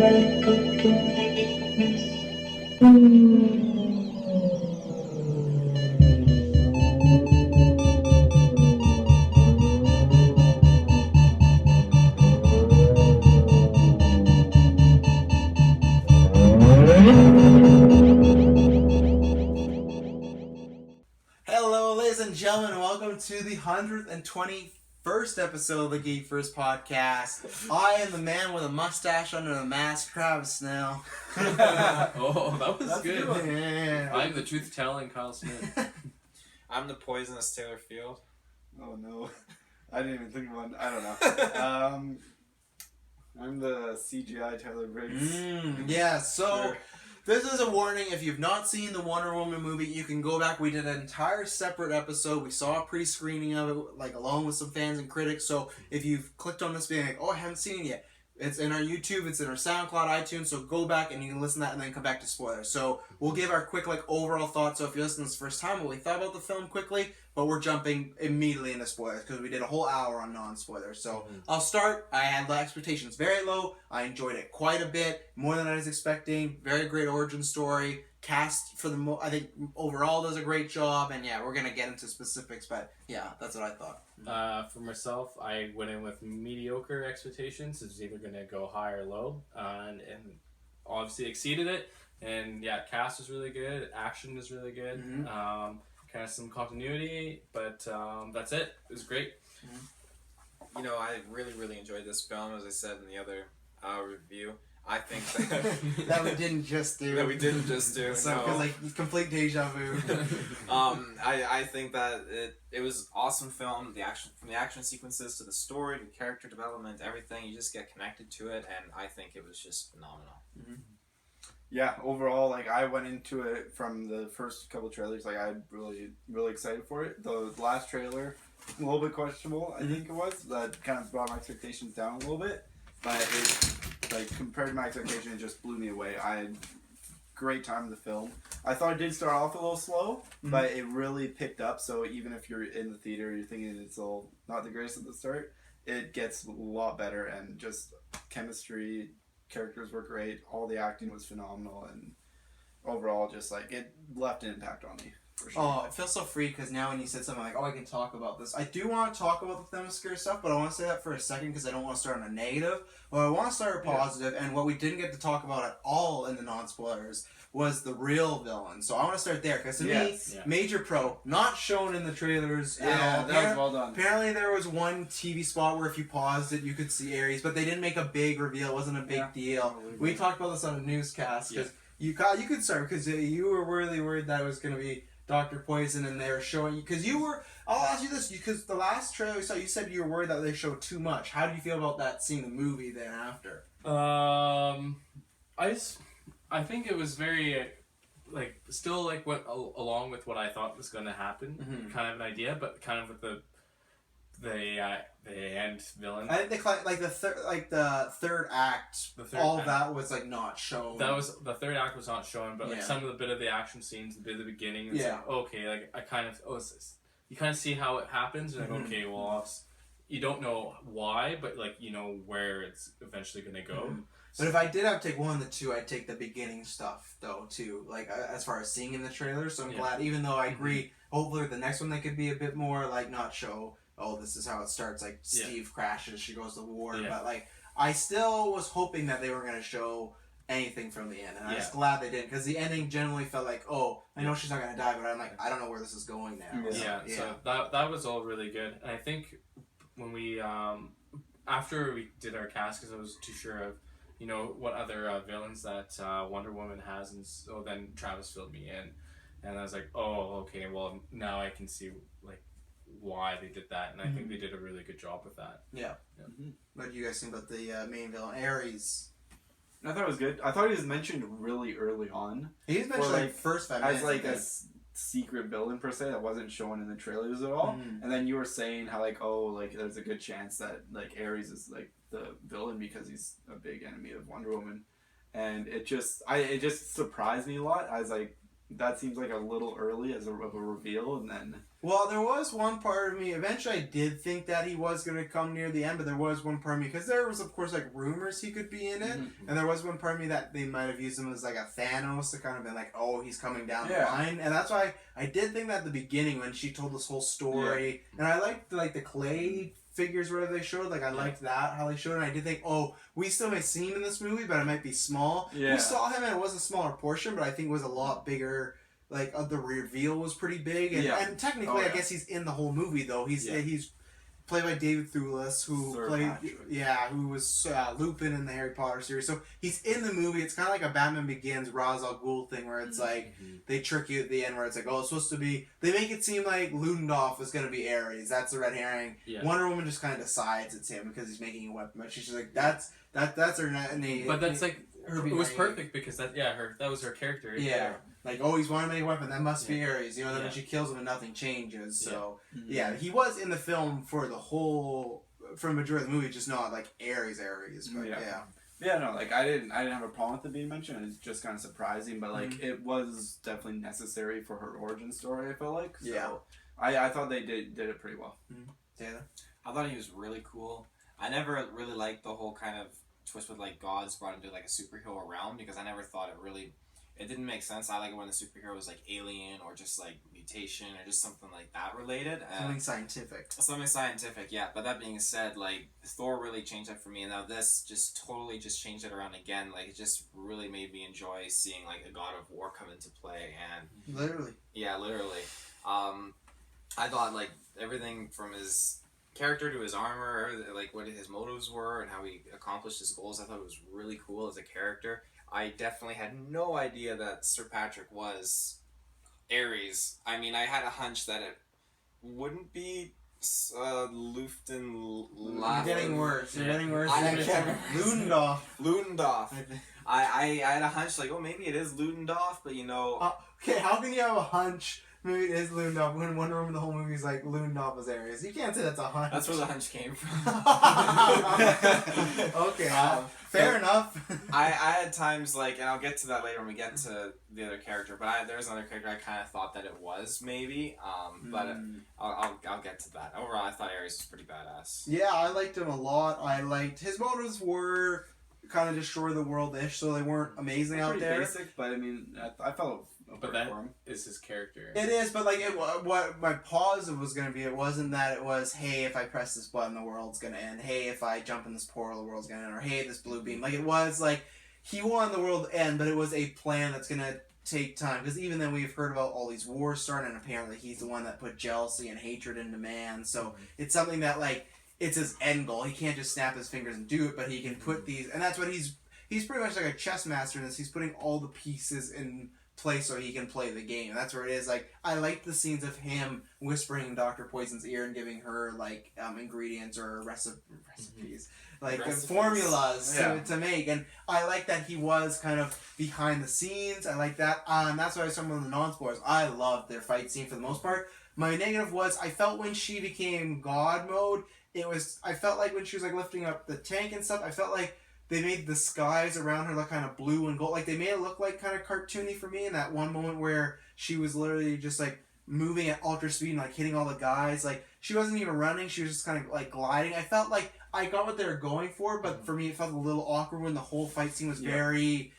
Hello, ladies and gentlemen, and welcome to the 121st episode of the Geek First Podcast. I am the man with a mustache under a mask, Travis Snell. Oh, that's good. Yeah. I'm the truth-telling Kyle Smith. I'm the poisonous Taylor Field. Oh no, I didn't even think of one. I don't know. I'm the CGI Tyler Briggs. Yeah, so Sure. this is a warning. If you've not seen the Wonder Woman movie, you can go back. We did an entire separate episode. We saw a pre-screening of it, like along with some fans and critics. So if you've clicked on this being like, oh, I haven't seen it yet, it's in our YouTube, it's in our SoundCloud, iTunes. So go back and you can listen to that and then come back to spoilers. So we'll give our quick overall thoughts. So if you listen this first time, what we thought about the film quickly, but we're jumping immediately into spoilers because we did a whole hour on non-spoilers. So I'll start. I had the expectations very low. I enjoyed it quite a bit, more than I was expecting. Very great origin story. Cast for the I think overall does a great job, and yeah, we're gonna get into specifics, but yeah, that's what I thought. For myself, I went in with mediocre expectations. It was either going to go high or low, and obviously exceeded it. And yeah, cast was really good. Action was really good. Kind of some continuity, but that's it. It was great. You know, I really enjoyed this film, as I said in the other review. I think that That we didn't just do. that we didn't just do. So, no. because like complete deja vu. I think that it was awesome film. The action sequences to the story to character development, everything, you just get connected to it, and I think it was just phenomenal. Yeah, overall, like I went into it from the first couple trailers, like I'm really excited for it. The last trailer, a little bit questionable, I think it was. That kind of brought my expectations down a little bit, but it, like compared to my expectations, it just blew me away. I had great time in the film. I thought it did start off a little slow, but it really picked up. So even if you're in the theater, you're thinking it's all not the greatest at the start, it gets a lot better, and just chemistry, characters were great, all the acting was phenomenal, and overall just like it left an impact on me for sure. Oh, it feels so free because now when you said something like, oh, I can talk about this. I do want to talk about the Themyscira stuff, but I want to say that for a second because I don't want to start on a negative. Well, I want to start a positive, and what we didn't get to talk about at all in the non-spoilers was the real villain. So I want to start there because to me, major pro, not shown in the trailers at all. That was well done. Apparently there was one TV spot where if you paused it, you could see Ares, but they didn't make a big reveal. It wasn't a big deal. We talked about this on a newscast because you could start because you were really worried that it was going to be Dr. Poison, and they were showing you because you were. I'll ask you this because the last trailer we saw, you said you were worried that they showed too much. How do you feel about that? Seeing the movie then after? I think it was very still went along with what I thought was going to happen. Kind of an idea, but kind of with the end villain. I think they the third act. That was not shown. That was the third act was not shown, but some of the bit of the action scenes, the bit of the beginning. It's okay, I kind of you kind of see how it happens. And okay, well, you don't know why, but you know where it's eventually going to go. But if I did have to take one of the two, I'd take the beginning stuff though too. As far as seeing in the trailer, so I'm glad. Even though I agree, hopefully the next one they could be a bit more not show. Oh, this is how it starts. Steve crashes, she goes to war. But I still was hoping that they were going to show anything from the end, and I was glad they didn't because the ending generally felt like, oh, I know she's not going to die, but I'm I don't know where this is going now. So that was all really good, and I think when we after we did our cast, because I was too sure of what other villains that Wonder Woman has, and so then Travis filled me in, and I was like, oh, okay, well now I can see why they did that, and I think they did a really good job with that. What do you guys think about the main villain, Ares? I thought it was good. I thought he was mentioned really early on. He's mentioned first 5 minutes as a secret villain per se that wasn't shown in the trailers at all. And then you were saying how there's a good chance that Ares is the villain because he's a big enemy of Wonder Woman, and it just surprised me a lot. I was like, that seems like a little early of a reveal, and then Well, there was one part of me, eventually I did think that he was going to come near the end, but there was one part of me, because there was, of course, like, rumors he could be in it, and there was one part of me that they might have used him as, like, a Thanos to kind of be like, oh, he's coming down the line, and that's why I did think that at the beginning when she told this whole story, and I liked, like, the clay figures where they showed, like, I liked that, how they showed it, and I did think, oh, we still may see him in this movie, but it might be small. Yeah. We saw him, and it was a smaller portion, but I think it was a lot bigger. Like, the reveal was pretty big, and technically, I guess he's in the whole movie though. He's played by David Thewlis, who who was Lupin in the Harry Potter series. So he's in the movie. It's kind of like a Batman Begins Ra's al Ghul thing, where it's like they trick you at the end, where it's like, oh, it's supposed to be. They make it seem like Ludendorff is going to be Ares. That's the red herring. Yeah. Wonder Woman just kind of decides it's him because he's making a weapon, but she's just like, that's her. But that's like it was perfect because that was her character. Yeah. Like, oh, he's wanting to make a weapon. That must be Ares. You know, then when she kills him and nothing changes. So, he was in the film for the majority of the movie, just not like Ares. But yeah, no, like I didn't have a problem with it being mentioned. It's just kind of surprising, but like it was definitely necessary for her origin story. I felt like. So I thought they did it pretty well. Taylor? I thought he was really cool. I never really liked the whole kind of twist with like gods brought into like a superhero realm, because I never thought it didn't make sense. I like it when the superhero was like alien or just like mutation or just something like that related. Something scientific. Something scientific, yeah. But that being said, like Thor really changed that for me, and now this just totally just changed it around again. Like it just really made me enjoy seeing like a God of War come into play, and literally. Yeah, literally. I thought like everything from his character to his armor, like what his motives were and how he accomplished his goals, I thought it was really cool as a character. I definitely had no idea that Sir Patrick was Ares. I mean, I had a hunch that it wouldn't be Luften. You're getting worse. You're getting worse. Ludendorff. Ludendorff. I had a hunch like, oh, maybe it is Ludendorff, but you know. Okay, how can you have a hunch? Maybe it is Ludendorff when Wonder Woman the whole movie is like Ludendorff was Ares. You can't say that's a hunch. That's where the hunch came from. Okay, fair enough. I had times like, and I'll get to that later when we get to the other character, but there's another character I kind of thought that it was maybe, but I'll get to that. Overall, I thought Ares was pretty badass. Yeah, I liked him a lot. I liked his motives were kind of destroy the world-ish, so they weren't amazing out there. Basic, but I mean, I felt. But that is his character. It is, but like what my pause was going to be, it wasn't that it was, hey, if I press this button, the world's going to end. Hey, if I jump in this portal, the world's going to end. Or hey, this blue beam. Like it was like he wanted the world to end, but it was a plan that's going to take time. Because even then, we've heard about all these wars starting, and apparently he's the one that put jealousy and hatred into man. So it's something that like it's his end goal. He can't just snap his fingers and do it, but he can put these, and that's what he's pretty much like a chess master in this. He's putting all the pieces in place so he can play the game. That's where it is. Like I like the scenes of him whispering in Dr. Poison's ear and giving her like ingredients or recipes, like formulas to make. And I like that he was kind of behind the scenes. I like that. And that's why some of the non-spoilers. I loved their fight scene for the most part. My negative was I felt when she became God mode, I felt like when she was like lifting up the tank and stuff, I felt like they made the skies around her look kind of blue and gold. Like, they made it look like kind of cartoony for me in that one moment where she was literally just, like, moving at ultra speed and, like, hitting all the guys. Like, she wasn't even running. She was just kind of, like, gliding. I felt like I got what they were going for, but for me it felt a little awkward when the whole fight scene was very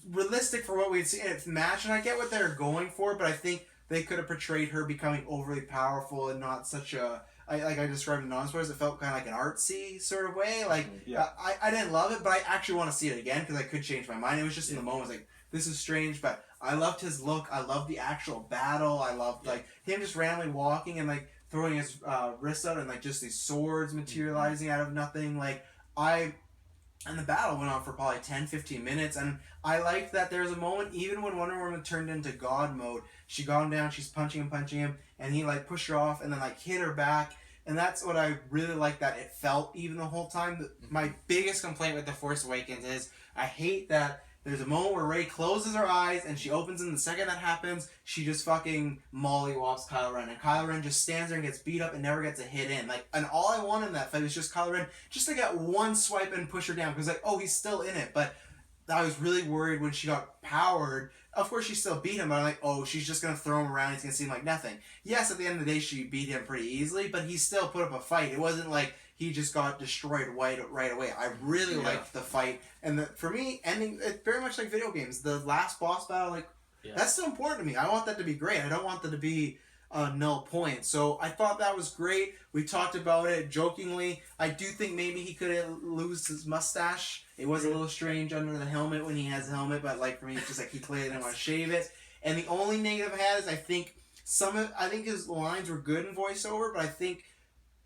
realistic for what we'd seen in its match. And I get what they were going for, but I think they could have portrayed her becoming overly powerful and not such a... I described in non-spoilers, it felt kind of like an artsy sort of way. Like, I didn't love it, but I actually want to see it again because I could change my mind. It was just in the moment, I was like, this is strange, but I loved his look. I loved the actual battle. I loved, like, him just randomly walking and, like, throwing his wrists out and, like, just these swords materializing out of nothing. Like, and the battle went on for probably 10-15 minutes, and I liked that there's a moment, even when Wonder Woman turned into God mode, she got him down, she's punching him, and he, like, pushed her off and then, like, hit her back. And that's what I really like, that it felt even the whole time. My biggest complaint with The Force Awakens is I hate that there's a moment where Rey closes her eyes and she opens them. The second that happens, she just fucking mollywops Kylo Ren. And Kylo Ren just stands there and gets beat up and never gets a hit in. Like, and all I want in that fight is just Kylo Ren just to get one swipe and push her down. Because, like, oh, he's still in it. But I was really worried when she got powered. Of course, she still beat him, but I'm like, oh, she's just going to throw him around. He's going to seem like nothing. Yes, at the end of the day, she beat him pretty easily, but he still put up a fight. It wasn't like he just got destroyed right away. I really liked the fight. And for me, ending, it's very much like video games. The last boss battle, that's so important to me. I want that to be great. I don't want that to be null point. So I thought that was great. We talked about it jokingly. I do think maybe he could lose his mustache. It was a little strange under the helmet when he has the helmet, but for me, it's just he clearly didn't want to shave it. And the only negative I had is I think his lines were good in voiceover, but I think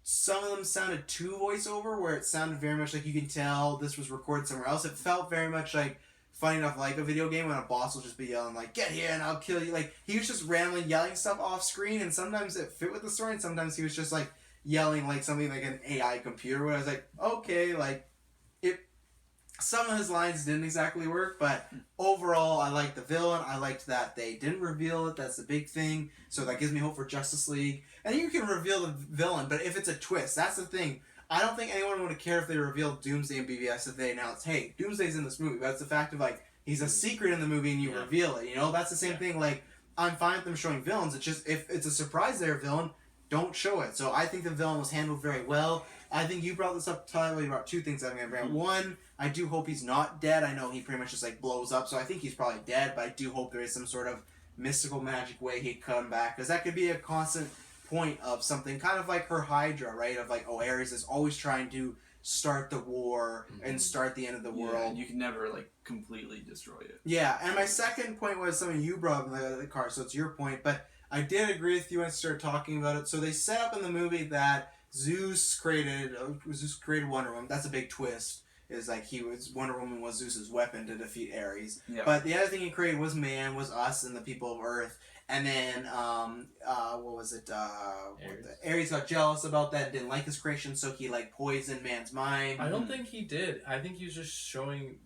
some of them sounded too voiceover, where it sounded very much like you can tell this was recorded somewhere else. It felt very much funny enough, like a video game when a boss will just be yelling get here and I'll kill you. He was just randomly yelling stuff off screen, and sometimes it fit with the story, and sometimes he was just yelling something like an AI computer. Where I was okay, it. Some of his lines didn't exactly work, but overall, I liked the villain. I liked that they didn't reveal it. That's the big thing. So that gives me hope for Justice League. And you can reveal the villain, but if it's a twist, that's the thing. I don't think anyone would care if they revealed Doomsday in BVS if they announced, hey, Doomsday's in this movie. But it's the fact of he's a secret in the movie and you reveal it. That's the same thing. I'm fine with them showing villains. It's just if it's a surprise they're a villain, don't show it. So I think the villain was handled very well. I think you brought this up, Tyler. You brought two things I'm going to bring up. One, I do hope he's not dead. I know he pretty much just blows up, so I think he's probably dead, but I do hope there is some sort of mystical magic way he'd come back, because that could be a constant point of something, kind of like her Hydra, right? Of Ares is always trying to start the war and start the end of the world. And you can never completely destroy it. Yeah, and my second point was something you brought up in the car, so it's your point, but I did agree with you when I started talking about it. So they set up in the movie that Zeus created Wonder Woman. That's a big twist. Is Wonder Woman was Zeus's weapon to defeat Ares. Yeah. But the other thing he created was man, was us, and the people of Earth. And then what was it? Ares got jealous about that, didn't like his creation, so he poisoned man's mind. I don't think he did. I think he was just showing.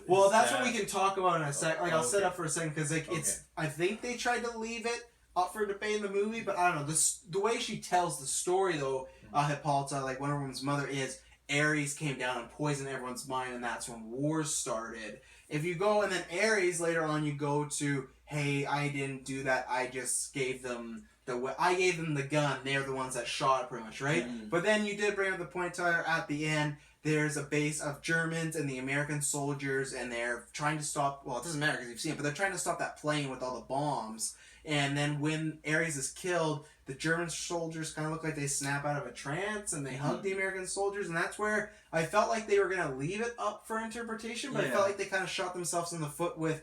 Well, that's what we can talk about in a sec. I'll set up for a second because it's. I think they tried to leave it up for debate in the movie, but I don't know. The way she tells the story though, Hippolyta, Wonder Woman's mother, is Ares came down and poisoned everyone's mind, and that's when wars started. If you go and then Ares later on, you go to, hey, I didn't do that. I just gave them the gun. They're the ones that shot it, pretty much, right? Mm-hmm. But then you did bring up the point, Tyler, at the end. There's a base of Germans and the American soldiers, and they're trying to stop. Well, it doesn't matter because you've seen it, but they're trying to stop that plane with all the bombs. And then when Ares is killed, the German soldiers kind of look like they snap out of a trance, and they hug the American soldiers, and that's where I felt like they were going to leave it up for interpretation, but I felt like they kind of shot themselves in the foot with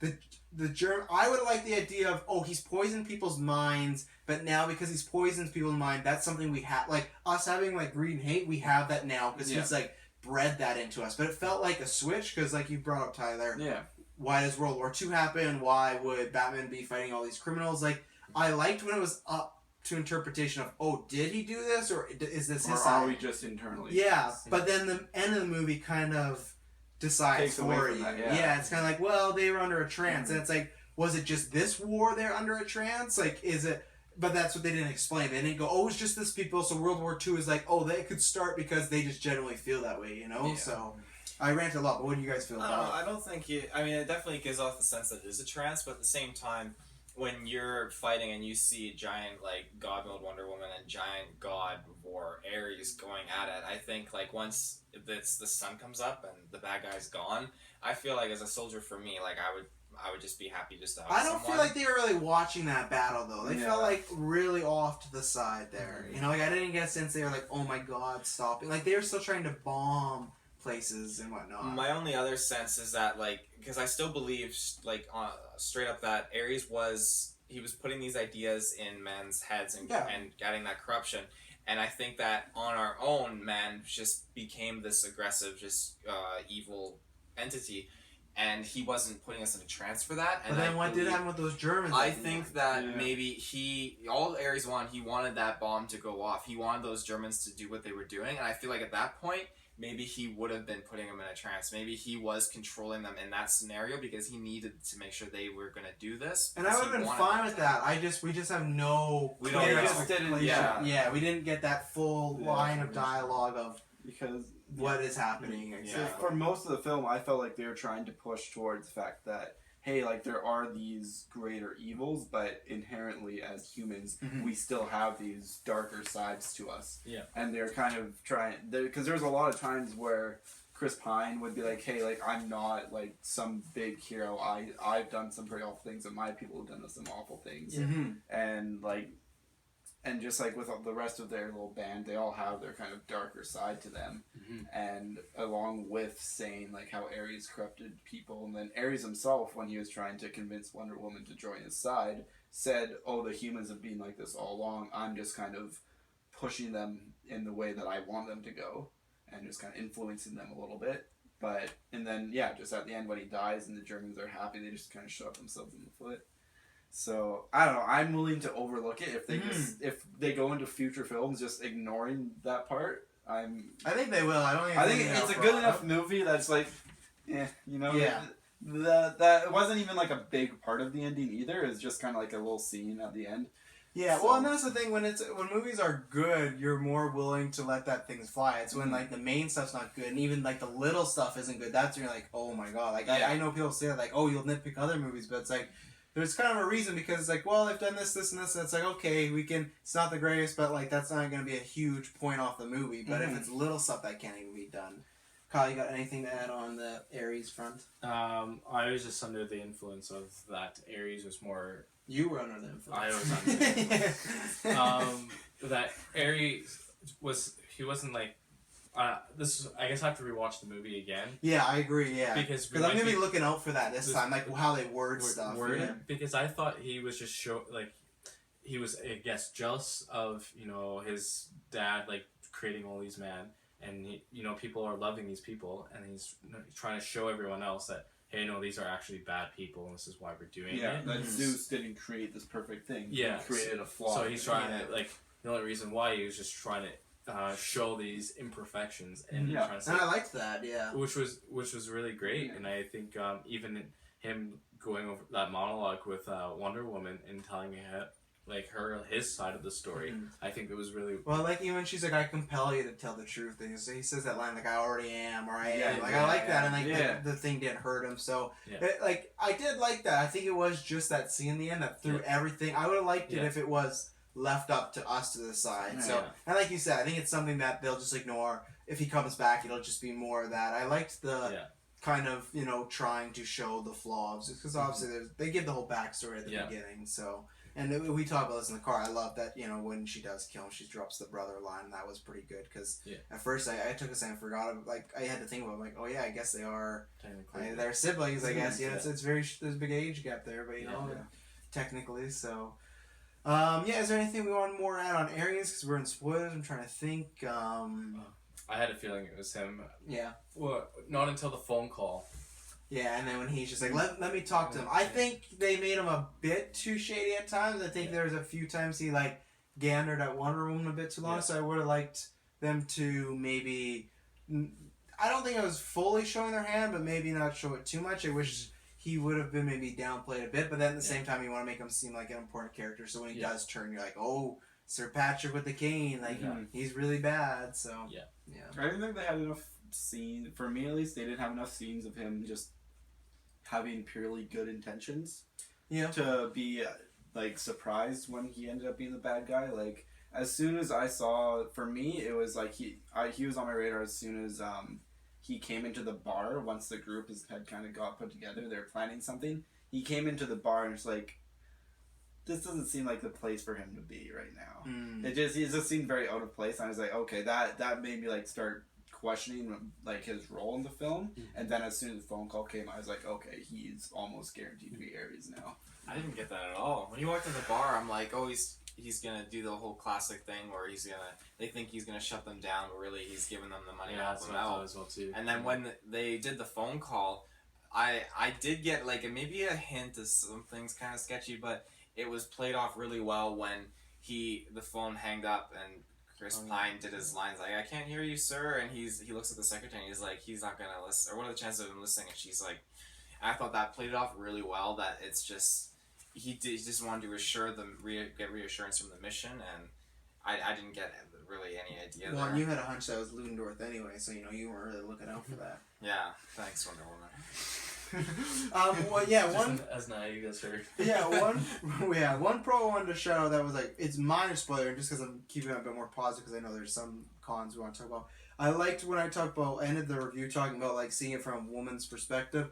the German. I would like the idea of, oh, he's poisoned people's minds, but now because he's poisoned people's mind, that's something we have, us having greed and hate, we have that now, because he's bred that into us. But it felt like a switch, because you brought up, Tyler. Yeah. Why does World War II happen? Why would Batman be fighting all these criminals? I liked when it was up to interpretation of, oh, did he do this, or is this his side? Or are we just internally? Yeah, but then the end of the movie kind of decides for you. Yeah, it's kind of well, they were under a trance, and it's was it just this war they're under a trance? Is it? But that's what they didn't explain. They didn't go, oh, it's just this people. So World War II is oh, they could start because they just generally feel that way, Yeah. So. I ranted a lot, but what do you guys feel about it? I don't think it definitely gives off the sense that it is a trance, but at the same time, when you're fighting and you see giant, God mode Wonder Woman and giant God War Ares going at it, I think, once the sun comes up and the bad guy's gone, I feel as a soldier, for me, I would just be happy just to have someone. Feel like they were really watching that battle, though. They felt really off to the side there. Mm-hmm. I didn't get a sense they were oh my God, stopping. They were still trying to bomb places and whatnot. My only other sense is that because I still believe straight up that Ares was putting these ideas in men's heads and getting that corruption, and I think that on our own, man just became this aggressive, just evil entity, and he wasn't putting us in a trance for that. And then what did happen with those Germans? I think that maybe all Ares wanted, he wanted that bomb to go off. He wanted those Germans to do what they were doing, and I feel at that point, maybe he would have been putting them in a trance. Maybe he was controlling them in that scenario because he needed to make sure they were going to do this. And I would have been fine with that. We just have no. We don't. We didn't get that full line of dialogue of because what is happening. So for most of the film, I felt like they were trying to push towards the fact that, hey, like there are these greater evils, but inherently as humans, we still have these darker sides to us. Yeah. And they're kind of trying, because there's a lot of times where Chris Pine would be like, hey, like I'm not like some big hero. I've done some pretty awful things, and my people have done some awful things. And like, and just like with all the rest of their little band, they all have their kind of darker side to them. And along with saying like how Ares corrupted people, and then Ares himself, when he was trying to convince Wonder Woman to join his side, said, oh, the humans have been like this all along. I'm just kind of pushing them in the way that I want them to go, and just kind of influencing them a little bit. But, and then, yeah, just at the end when he dies and the Germans are happy, they just kind of shot themselves in the foot. So, I don't know, I'm willing to overlook it if they just, if they go into future films just ignoring that part. I think they will. I think it's a good enough movie that's like, you know, that it wasn't even like a big part of the ending either. It's just kind of like a little scene at the end. Yeah, well, and that's the thing, when movies are good, you're more willing to let that things fly. It's when like the main stuff's not good, and even like the little stuff isn't good. That's when you're like, oh my god. Like I know people say that, like, oh, you'll nitpick other movies, but it's like there's kind of a reason, because it's like, well, they've done this, this, and this, and it's like, okay, we can. It's not the greatest, but like that's not going to be a huge point off the movie. But if it's little stuff that can't even be done. Kyle, you got anything to add on the Ares front? I was just under the influence of that. Ares was more. You were under the influence. I was under the influence. That Ares wasn't like. This I guess I have to rewatch the movie again. Yeah, I agree. Yeah, because I'm gonna be looking out for that this time, like how they word stuff. Because I thought he was just he was, I guess, jealous of his dad like creating all these men, and people are loving these people, and he's trying to show everyone else that, hey, no, these are actually bad people, and this is why we're doing it. Yeah, that Zeus didn't create this perfect thing. Yeah, he created a flaw. So he's trying to the only reason why he was just trying to show these imperfections, and trying to say, and I liked that, which was really great, and I think even him going over that monologue with Wonder Woman and telling his side of the story, I think it was really well. Like even she's like, I compel you to tell the truth. And he says that line like, I already am, or I am. Like I like that, and like the thing didn't hurt him. So I did like that. I think it was just that scene in the end that threw everything. I would have liked it if it was left up to us to decide. So, and like you said, I think it's something that they'll just ignore. If he comes back, it'll just be more of that. I liked the kind of trying to show the flaws, because obviously they give the whole backstory at the beginning. So, and we talk about this in the car. I love that when she does kill him, she drops the brother line. That was pretty good, because at first I took a second and forgot. I had to think about it, like, oh yeah, I guess they are they're siblings. I guess it's very there's a big age gap there, but technically so. Is there anything we want more to add on Ares? Because we're in spoilers. I'm trying to think. I had a feeling it was him. Yeah. Well, not until the phone call. Yeah, and then when he's just like, let me talk to him. I think they made him a bit too shady at times. I think there was a few times he gandered at Wonder Woman a bit too long. So I would have liked them to maybe. I don't think it was fully showing their hand, but maybe not show it too much. I wish he would have been maybe downplayed a bit, but then at the same time, you want to make him seem like an important character. So when he does turn, you're like, oh, Sir Patrick with the cane, he's really bad. So I didn't think they had enough scenes, for me at least. They didn't have enough scenes of him just having purely good intentions. To be surprised when he ended up being the bad guy. Like as soon as I saw, for me, it was like he was on my radar as soon as he came into the bar. Once the group had kind of got put together, they're planning something. He came into the bar and it's like, this doesn't seem like the place for him to be right now. It just seemed very out of place. And I was like, okay, that made me start questioning his role in the film. And then as soon as the phone call came, I was like, okay, he's almost guaranteed to be Ares now. I didn't get that at all. When he walked in the bar, I'm like, oh, he's gonna do the whole classic thing where they think he's gonna shut them down, but really he's giving them the money to help them out. As well too. And then when they did the phone call, I did get maybe a hint of something's kind of sketchy, but it was played off really well when the phone hanged up and Chris Pine did his lines like, I can't hear you, sir, and he looks at the secretary and he's like, he's not gonna listen, or what are the chances of him listening? And she's like, I thought that played it off really well, that it's just he just wanted to get reassurance from the mission, and I didn't get really any idea. Well, there. and you had a hunch that was Ludendorff anyway, so you weren't really looking out for that. Yeah, thanks, Wonder Woman. Well, yeah, Just one. as naive as her. One pro I wanted to shout out that was like, it's minor spoiler just because I'm keeping it a bit more positive because I know there's some cons we want to talk about. I liked when I talked about, ended the review talking about like seeing it from a woman's perspective.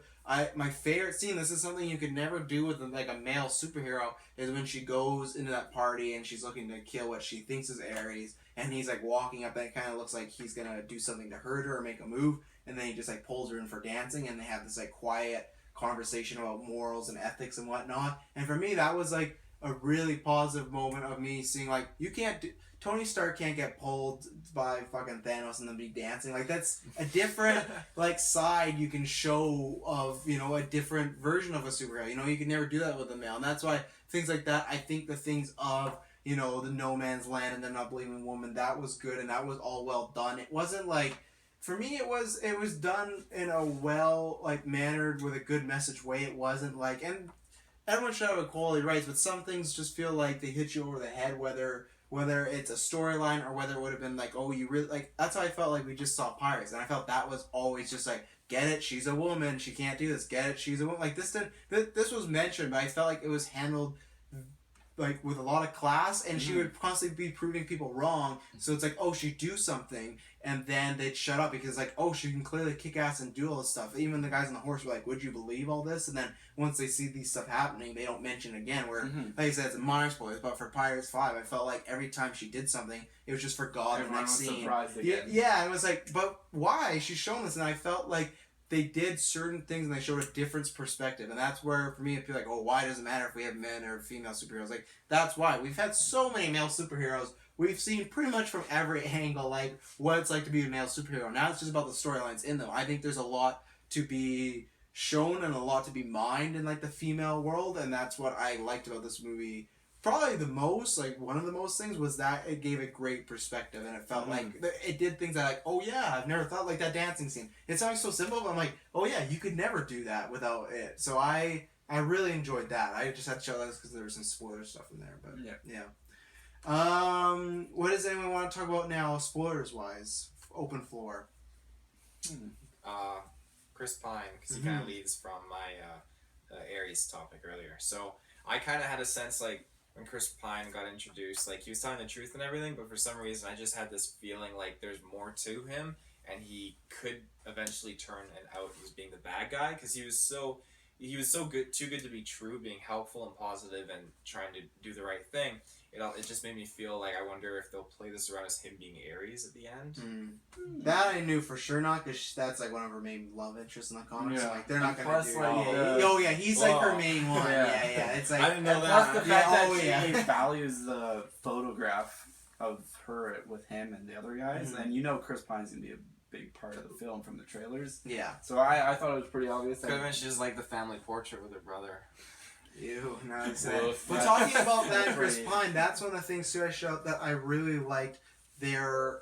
My favorite scene, this is something you could never do with like a male superhero, is when she goes into that party and she's looking to kill what she thinks is Ares, and he's like walking up and it kind of looks like he's gonna do something to hurt her or make a move, and then he just like pulls her in for dancing, and they have this like quiet conversation about morals and ethics and whatnot. And for me, that was like a really positive moment of me seeing like, you can't do, Tony Stark can't get pulled by fucking Thanos and then be dancing. Like, that's a different like side you can show of, you know, a different version of a superhero. You know, you can never do that with a male, and that's why things like that, I think the things of, you know, the No Man's Land and the Not Believing Woman, that was good and that was all well done. It wasn't like, for me, it was done in a well like mannered with a good message way. It wasn't like, and everyone should have equality rights, but some things just feel like they hit you over the head, whether it's a storyline or whether it would have been like, oh, you really, like, that's how I felt like we just saw Pirates, and I felt that was always just like, get it, she's a woman, she can't do this, get it, she's a woman. Like, this was mentioned, but I felt like it was handled like with a lot of class, and she would constantly be proving people wrong. So it's like, oh, she'd do something, and then they'd shut up because like, oh, she can clearly kick ass and do all this stuff. Even the guys on the horse were like, would you believe all this? And then once they see these stuff happening, they don't mention it again. Where like I said, it's a minor spoilers, but for Pirates 5, I felt like every time she did something, it was just forgotten. Everyone was scene. surprised again. Yeah, it was like, but why? She's shown this, and I felt like they did certain things and they showed a different perspective, and that's where for me it'd be like, oh, why does it matter if we have men or female superheroes? Like, that's why we've had so many male superheroes. We've seen pretty much from every angle like what it's like to be a male superhero. Now it's just about the storylines in them. I think there's a lot to be shown and a lot to be mined in like the female world, and that's what I liked about this movie. Probably the most, like one of the most things, was that it gave a great perspective, and it felt like it did things that like, oh yeah, I've never thought, like that dancing scene. It sounds so simple, but I'm like, oh yeah, you could never do that without it. So I really enjoyed that. I just had to show that because there was some spoiler stuff in there, but yeah. What does anyone want to talk about now, spoilers wise? Open floor. Chris Pine, because he kind of leads from my Ares topic earlier. So I kind of had a sense like, when Chris Pine got introduced, like, he was telling the truth and everything, but for some reason I just had this feeling like there's more to him, and he could eventually turn out as being the bad guy, because he was so good, too good to be true, being helpful and positive and trying to do the right thing. It just made me feel like, I wonder if they'll play this around as him being Ares at the end. That I knew for sure not, because that's like one of her main love interests in the comics. Yeah. Like, they're not going to do like, oh yeah, he's like her main one. Yeah. It's like, I didn't know And that. plus the fact that she values the photograph of her with him and the other guys, and you know Chris Pine's gonna be a big part of the film from the trailers. Yeah. So I thought it was pretty obvious. Could have been just like the family portrait with her brother. Ew, nice. Woof. But talking about that, Chris Pine, that's one of the things too I showed that I really liked their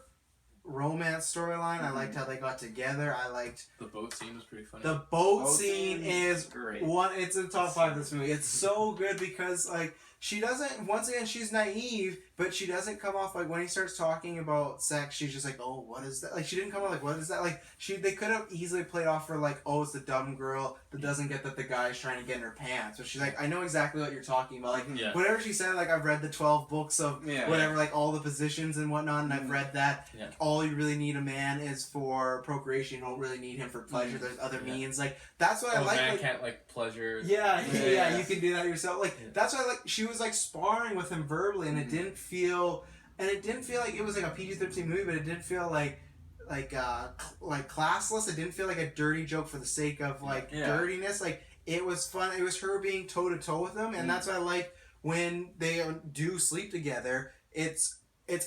romance storyline. I liked how they got together. I liked The boat scene was pretty funny. the boat scene is great. it's in the top 5 of this movie. It's so good because like she doesn't, once again, she's naive, but she doesn't come off like when he starts talking about sex, she's just like, oh, what is that? Like, she didn't come off like, what is that? Like, they could have easily played off for like, oh, it's the dumb girl that doesn't get that the guy's trying to get in her pants. But she's like, I know exactly what you're talking about. Like, whatever she said, like, I've read the 12 books of whatever, like, all the positions and whatnot, and I've read that all you really need a man is for procreation. You don't really need him for pleasure. There's other means. Like, that's what I like. Man like, can't, like, pleasure. Yeah, you can do that yourself. Like, that's why, like, she was, like, sparring with him verbally, and it didn't feel... And it didn't feel like it was like a PG-13 movie, but it didn't feel like classless. It didn't feel like a dirty joke for the sake of like dirtiness. Like, it was fun. It was her being toe to toe with him, and that's what I like when they do sleep together. It's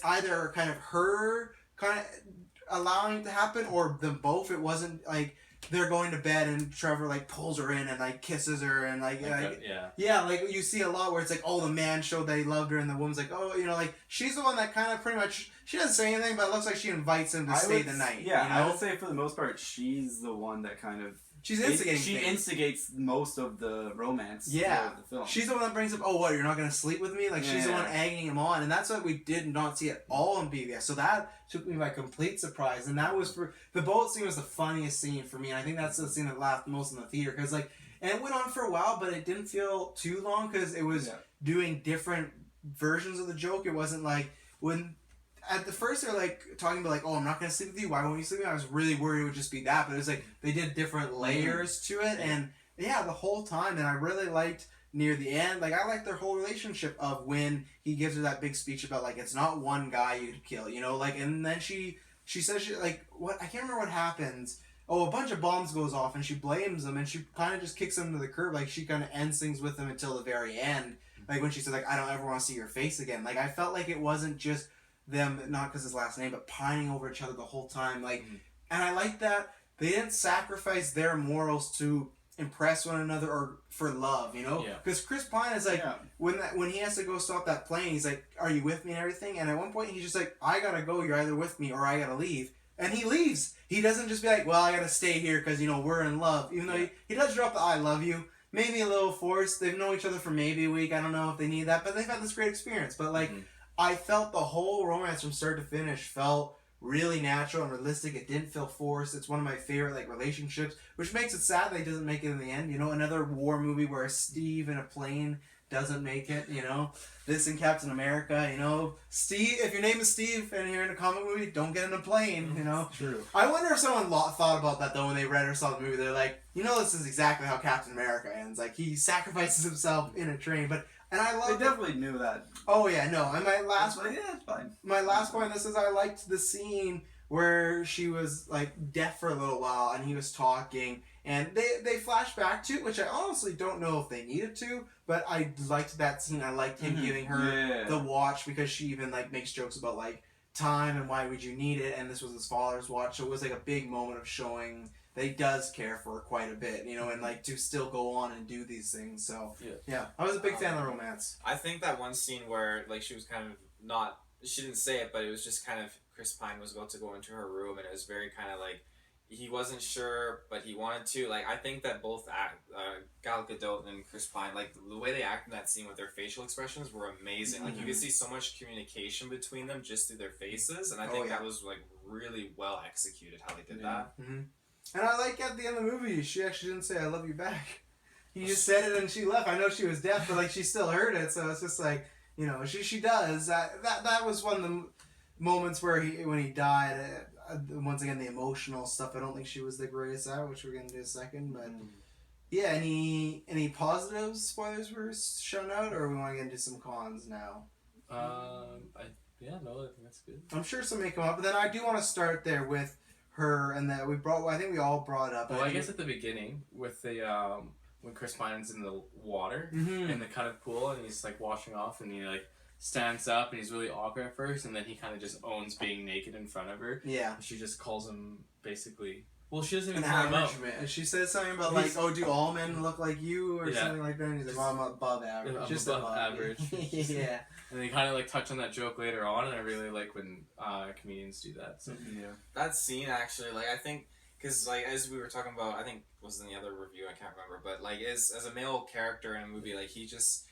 either kind of her kind of allowing it to happen, or them both. It wasn't like they're going to bed and Trevor like pulls her in and like kisses her and like like you see a lot where it's like, oh, the man showed that he loved her and the woman's like, oh, you know, like she's the one that kind of pretty much she doesn't say anything, but it looks like she invites him to stay the night. Yeah, you know? I would say for the most part, she's the one that kind of She's instigating. She things. instigates most of the romance. Yeah, of the film. She's the one that brings up, oh, what, you're not going to sleep with me? Like, she's the one egging him on, and that's what we did not see at all in BVS. So that took me by complete surprise, and that was for, the boat scene was the funniest scene for me, and I think that's the scene that laughed most in the theater, because, like, and it went on for a while, but it didn't feel too long, because it was doing different versions of the joke. It wasn't like, when... At the first, they're like talking about like, "Oh, I'm not gonna sleep with you. Why won't you sleep with me?" I was really worried it would just be that, but it was like they did different layers to it, and yeah, the whole time. And I really liked near the end, like I liked their whole relationship of when he gives her that big speech about like it's not one guy you could kill, you know, like, and then she says she like what I can't remember what happens. Oh, a bunch of bombs goes off, and she blames him, and she kind of just kicks him to the curb, like she kind of ends things with him until the very end, like when she said like I don't ever want to see your face again. Like I felt like it wasn't just them, not because his last name, but pining over each other the whole time. Like, and I like that they didn't sacrifice their morals to impress one another or for love, you know? Because Chris Pine is like, when he has to go stop that plane, he's like, are you with me and everything? And at one point, he's just like, I gotta go, you're either with me or I gotta leave. And he leaves. He doesn't just be like, well, I gotta stay here because, you know, we're in love. Even though he does drop the I love you. Maybe a little forced. They've known each other for maybe a week. I don't know if they need that, but they've had this great experience. But, like, I felt the whole romance from start to finish felt really natural and realistic. It didn't feel forced. It's one of my favorite like relationships, which makes it sad that he doesn't make it in the end. You know, another war movie where Steve in a plane doesn't make it. You know, this in Captain America. You know, Steve. If your name is Steve and you're in a comic movie, don't get in a plane. You know. True. I wonder if someone thought about that though when they read or saw the movie. They're like, you know, this is exactly how Captain America ends. Like he sacrifices himself in a train, but. And I love. They definitely knew that. Oh yeah, no. And my last, it's fine. My last point. This is I liked the scene where she was like deaf for a little while and he was talking, and they flash back to it, which I honestly don't know if they needed to, but I liked that scene. I liked him giving her the watch because she even like makes jokes about like time and why would you need it, and this was his father's watch, so it was like a big moment of showing that he does care for her quite a bit, you know, and like to still go on and do these things. So yeah, I was a big fan of the romance. I think that one scene where like she was kind of not, she didn't say it, but it was just kind of Chris Pine was about to go into her room, and it was very kind of like he wasn't sure, but he wanted to. Like I think that both Gal Gadot and Chris Pine, like the way they acted in that scene with their facial expressions were amazing. Like you could see so much communication between them just through their faces, and I think that was like really well executed how they did that. And I like at the end of the movie, she actually didn't say "I love you" back. He just said it and she left. I know she was deaf, but like she still heard it. So it's just like, you know, she does. That was one of the moments where when he died. Once again, the emotional stuff. I don't think she was the greatest at, which we're gonna do in a second. But yeah, any positive spoilers were shown out, or we want to get into some cons now? I think that's good. I'm sure some may come up, but then I do want to start there with her, and that I think we all brought up. Well, I guess at the beginning with the when Chris Pine's in the water in the kind of pool, and he's like washing off, and he like stands up, and he's really awkward at first, and then he kind of just owns being naked in front of her. Yeah. And she just calls him basically. Well, she doesn't even call him out. She says something about like, "Oh, do all men look like you?" or something like that. And he's like, "Well, I'm above average." I'm just above average. Yeah. And they kind of like touch on that joke later on, and I really like when comedians do that. So that scene actually, like I think, because like as we were talking about, I think it was in the other review, I can't remember, but like as a male character in a movie, like he just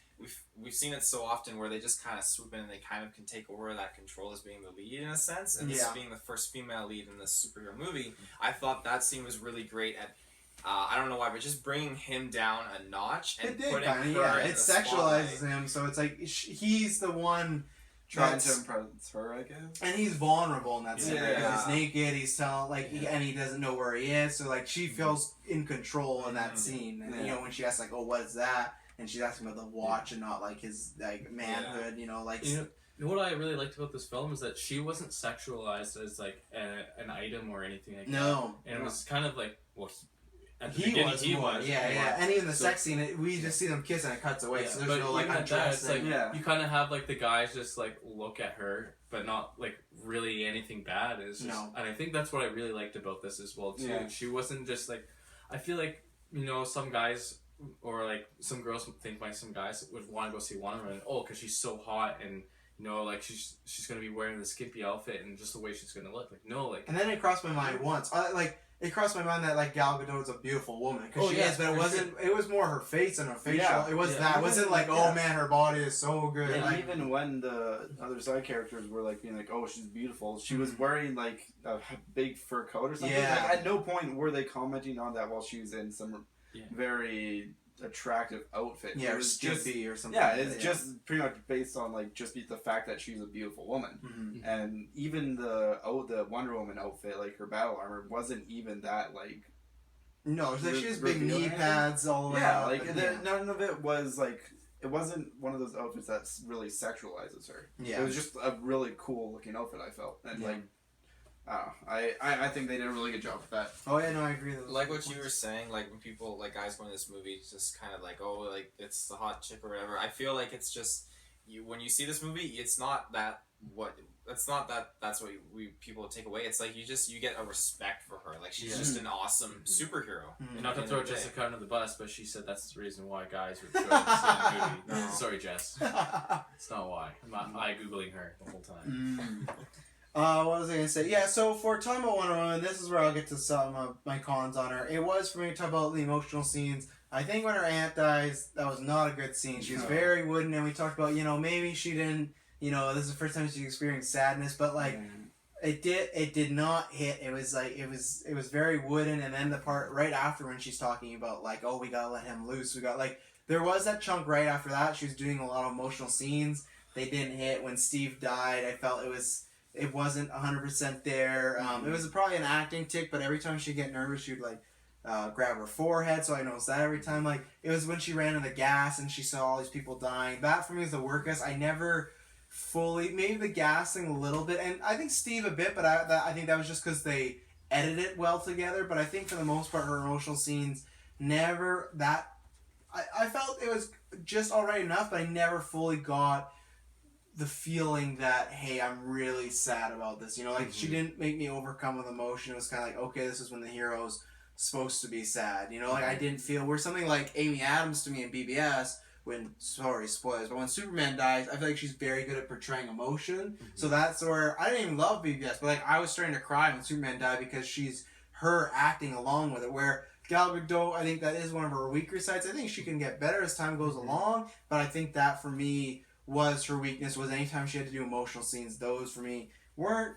we've seen it so often where they just kind of swoop in and they kind of can take over that control as being the lead in a sense, and this being the first female lead in this superhero movie, I thought that scene was really great at. I don't know why, but just bringing him down a notch and putting her in it the sexualizes spotlight. him, so it's like he's the one trying to impress her, I guess. And he's vulnerable in that scene. Yeah. He's naked. He's telling and he doesn't know where he is. So like she feels in control in that scene. And you know when she asks like, "Oh, what is that?" and she's asking about the watch and not like his like manhood. You know, like. You know what I really liked about this film is that she wasn't sexualized as like an item or anything like that. And it was kind of like he was. Yeah. And even the sex scene, we just see them kiss and it cuts away. So there's no like undressing. You kind of have like the guys just like look at her, but not like really anything bad. It's just, and I think that's what I really liked about this as well too. Yeah. She wasn't just like, I feel like, you know, some guys or like some girls think like some guys would want to go see Wonder Woman, because she's so hot and no, like she's gonna be wearing the skimpy outfit and just the way she's gonna look. Like no, like. And then it crossed my mind once. It crossed my mind that like Gal Gadot is a beautiful woman because she is, but it wasn't. Sure. It was more her face and her facial. Yeah. It was that. It wasn't like oh man, her body is so good. And like, even when the other side characters were like being like, oh, she's beautiful, she was wearing like a big fur coat or something. Yeah. Like, at no point were they commenting on that while she was in some very attractive outfit. Yeah, it was just or something. Yeah, it's just pretty much based on like just the fact that she's a beautiful woman, and even the Wonder Woman outfit, like her battle armor, wasn't even that like. No, it's like she has big knee pads all around. Yeah, like none of it was like. It wasn't one of those outfits that really sexualizes her. Yeah, it was just a really cool looking outfit. I felt and like. I think they did a really good job with that. Oh yeah, no, I agree. Like what you were saying, like when people, like guys go in this movie, just kind of like, oh, like it's the hot chick or whatever. I feel like it's just when you see this movie, it's not that that's what we people take away. It's like you get a respect for her. Like she's just an awesome superhero. And not to throw Jessica under the bus, but she said that's the reason why guys would go to see the movie. No. Sorry, Jess. It's not why. I'm not googling her the whole time. What was I gonna say? Yeah, so for talking about Wonder Woman, this is where I'll get to some of my cons on her. It was for me to talk about the emotional scenes. I think when her aunt dies, that was not a good scene. She was very wooden, and we talked about, maybe she didn't, this is the first time she experienced sadness, but like, it did not hit. It was like, it was very wooden, and then the part right after when she's talking about like, oh, we gotta let him loose, there was that chunk right after that. She was doing a lot of emotional scenes. They didn't hit. When Steve died, I felt it wasn't 100% there. It was probably an acting tick, but every time she'd get nervous, she'd like grab her forehead, so I noticed that every time. Like, it was when she ran in the gas and she saw all these people dying. That for me was the workest. I never fully, maybe the gas thing a little bit, and I think Steve a bit, but I think that was just because they edited it well together. But I think for the most part, her emotional scenes never that. I felt it was just alright enough, but I never fully got the feeling that, hey, I'm really sad about this. She didn't make me overcome with emotion. It was kind of like, okay, this is when the hero's supposed to be sad. I didn't feel where something like Amy Adams to me in BBS, sorry, spoilers, but when Superman dies, I feel like she's very good at portraying emotion. So that's where, I didn't even love BBS, but like I was starting to cry when Superman died because she's her acting along with it, where Gal Gadot, I think that is one of her weaker sides. I think she can get better as time goes along, but I think that for me was her weakness. Was anytime she had to do emotional scenes, those for me weren't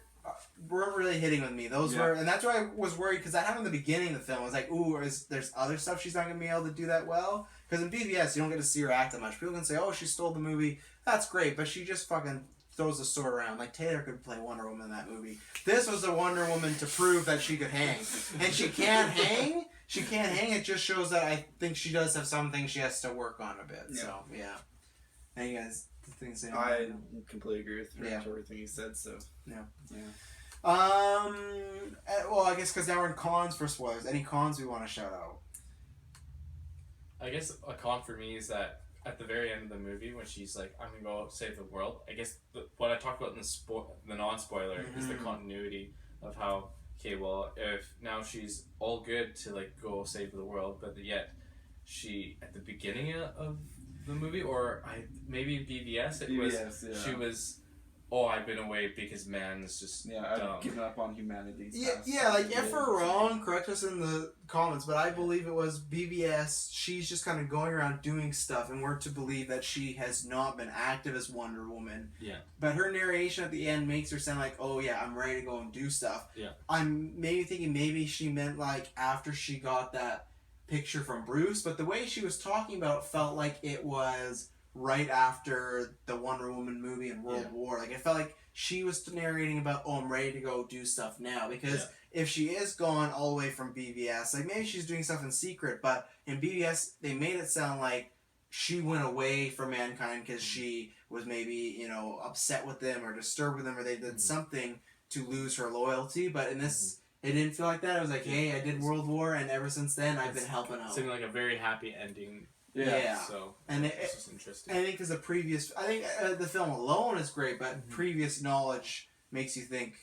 really hitting with me. Those were, and that's why I was worried, because that happened in the beginning of the film. I was like, ooh, there's other stuff she's not going to be able to do that well? Because in BVS, you don't get to see her act that much. People can say, oh, she stole the movie. That's great, but she just fucking throws the sword around. Like, Taylor could play Wonder Woman in that movie. This was a Wonder Woman to prove that she could hang. And she can't hang. She can't hang. It just shows that I think she does have some things she has to work on a bit. Yeah. So, yeah. And you guys... I completely agree with everything you said. So well, I guess because now we're in cons for spoilers. Any cons we want to shout out? I guess a con for me is that at the very end of the movie, when she's like, "I'm gonna go save the world," I guess what I talked about in the non-spoiler is the continuity of how, okay, well, if now she's all good to like go save the world, but yet she at the beginning of the movie, or maybe in BVS, she was, I've been away because man is just dumb. I've given up on humanity. If we're wrong, correct us in the comments, but I believe it was BVS, she's just kind of going around doing stuff, and we're to believe that she has not been active as Wonder Woman. Yeah. But her narration at the end makes her sound like, oh yeah, I'm ready to go and do stuff. Yeah. I'm maybe thinking maybe she meant like after she got that picture from Bruce, but the way she was talking about it felt like it was right after the Wonder Woman movie in World War. Like, it felt like she was narrating about, I'm ready to go do stuff now, because if she is gone all the way from BVS, like maybe she's doing stuff in secret, but in BVS they made it sound like she went away from mankind because she was maybe upset with them or disturbed with them, or they did something to lose her loyalty. But in this it didn't feel like that. It was like, hey, I did World War, and ever since then, I've been helping out. Seeming like a very happy ending. Yeah. So, and it's just interesting. I think because the film alone is great, but previous knowledge makes you think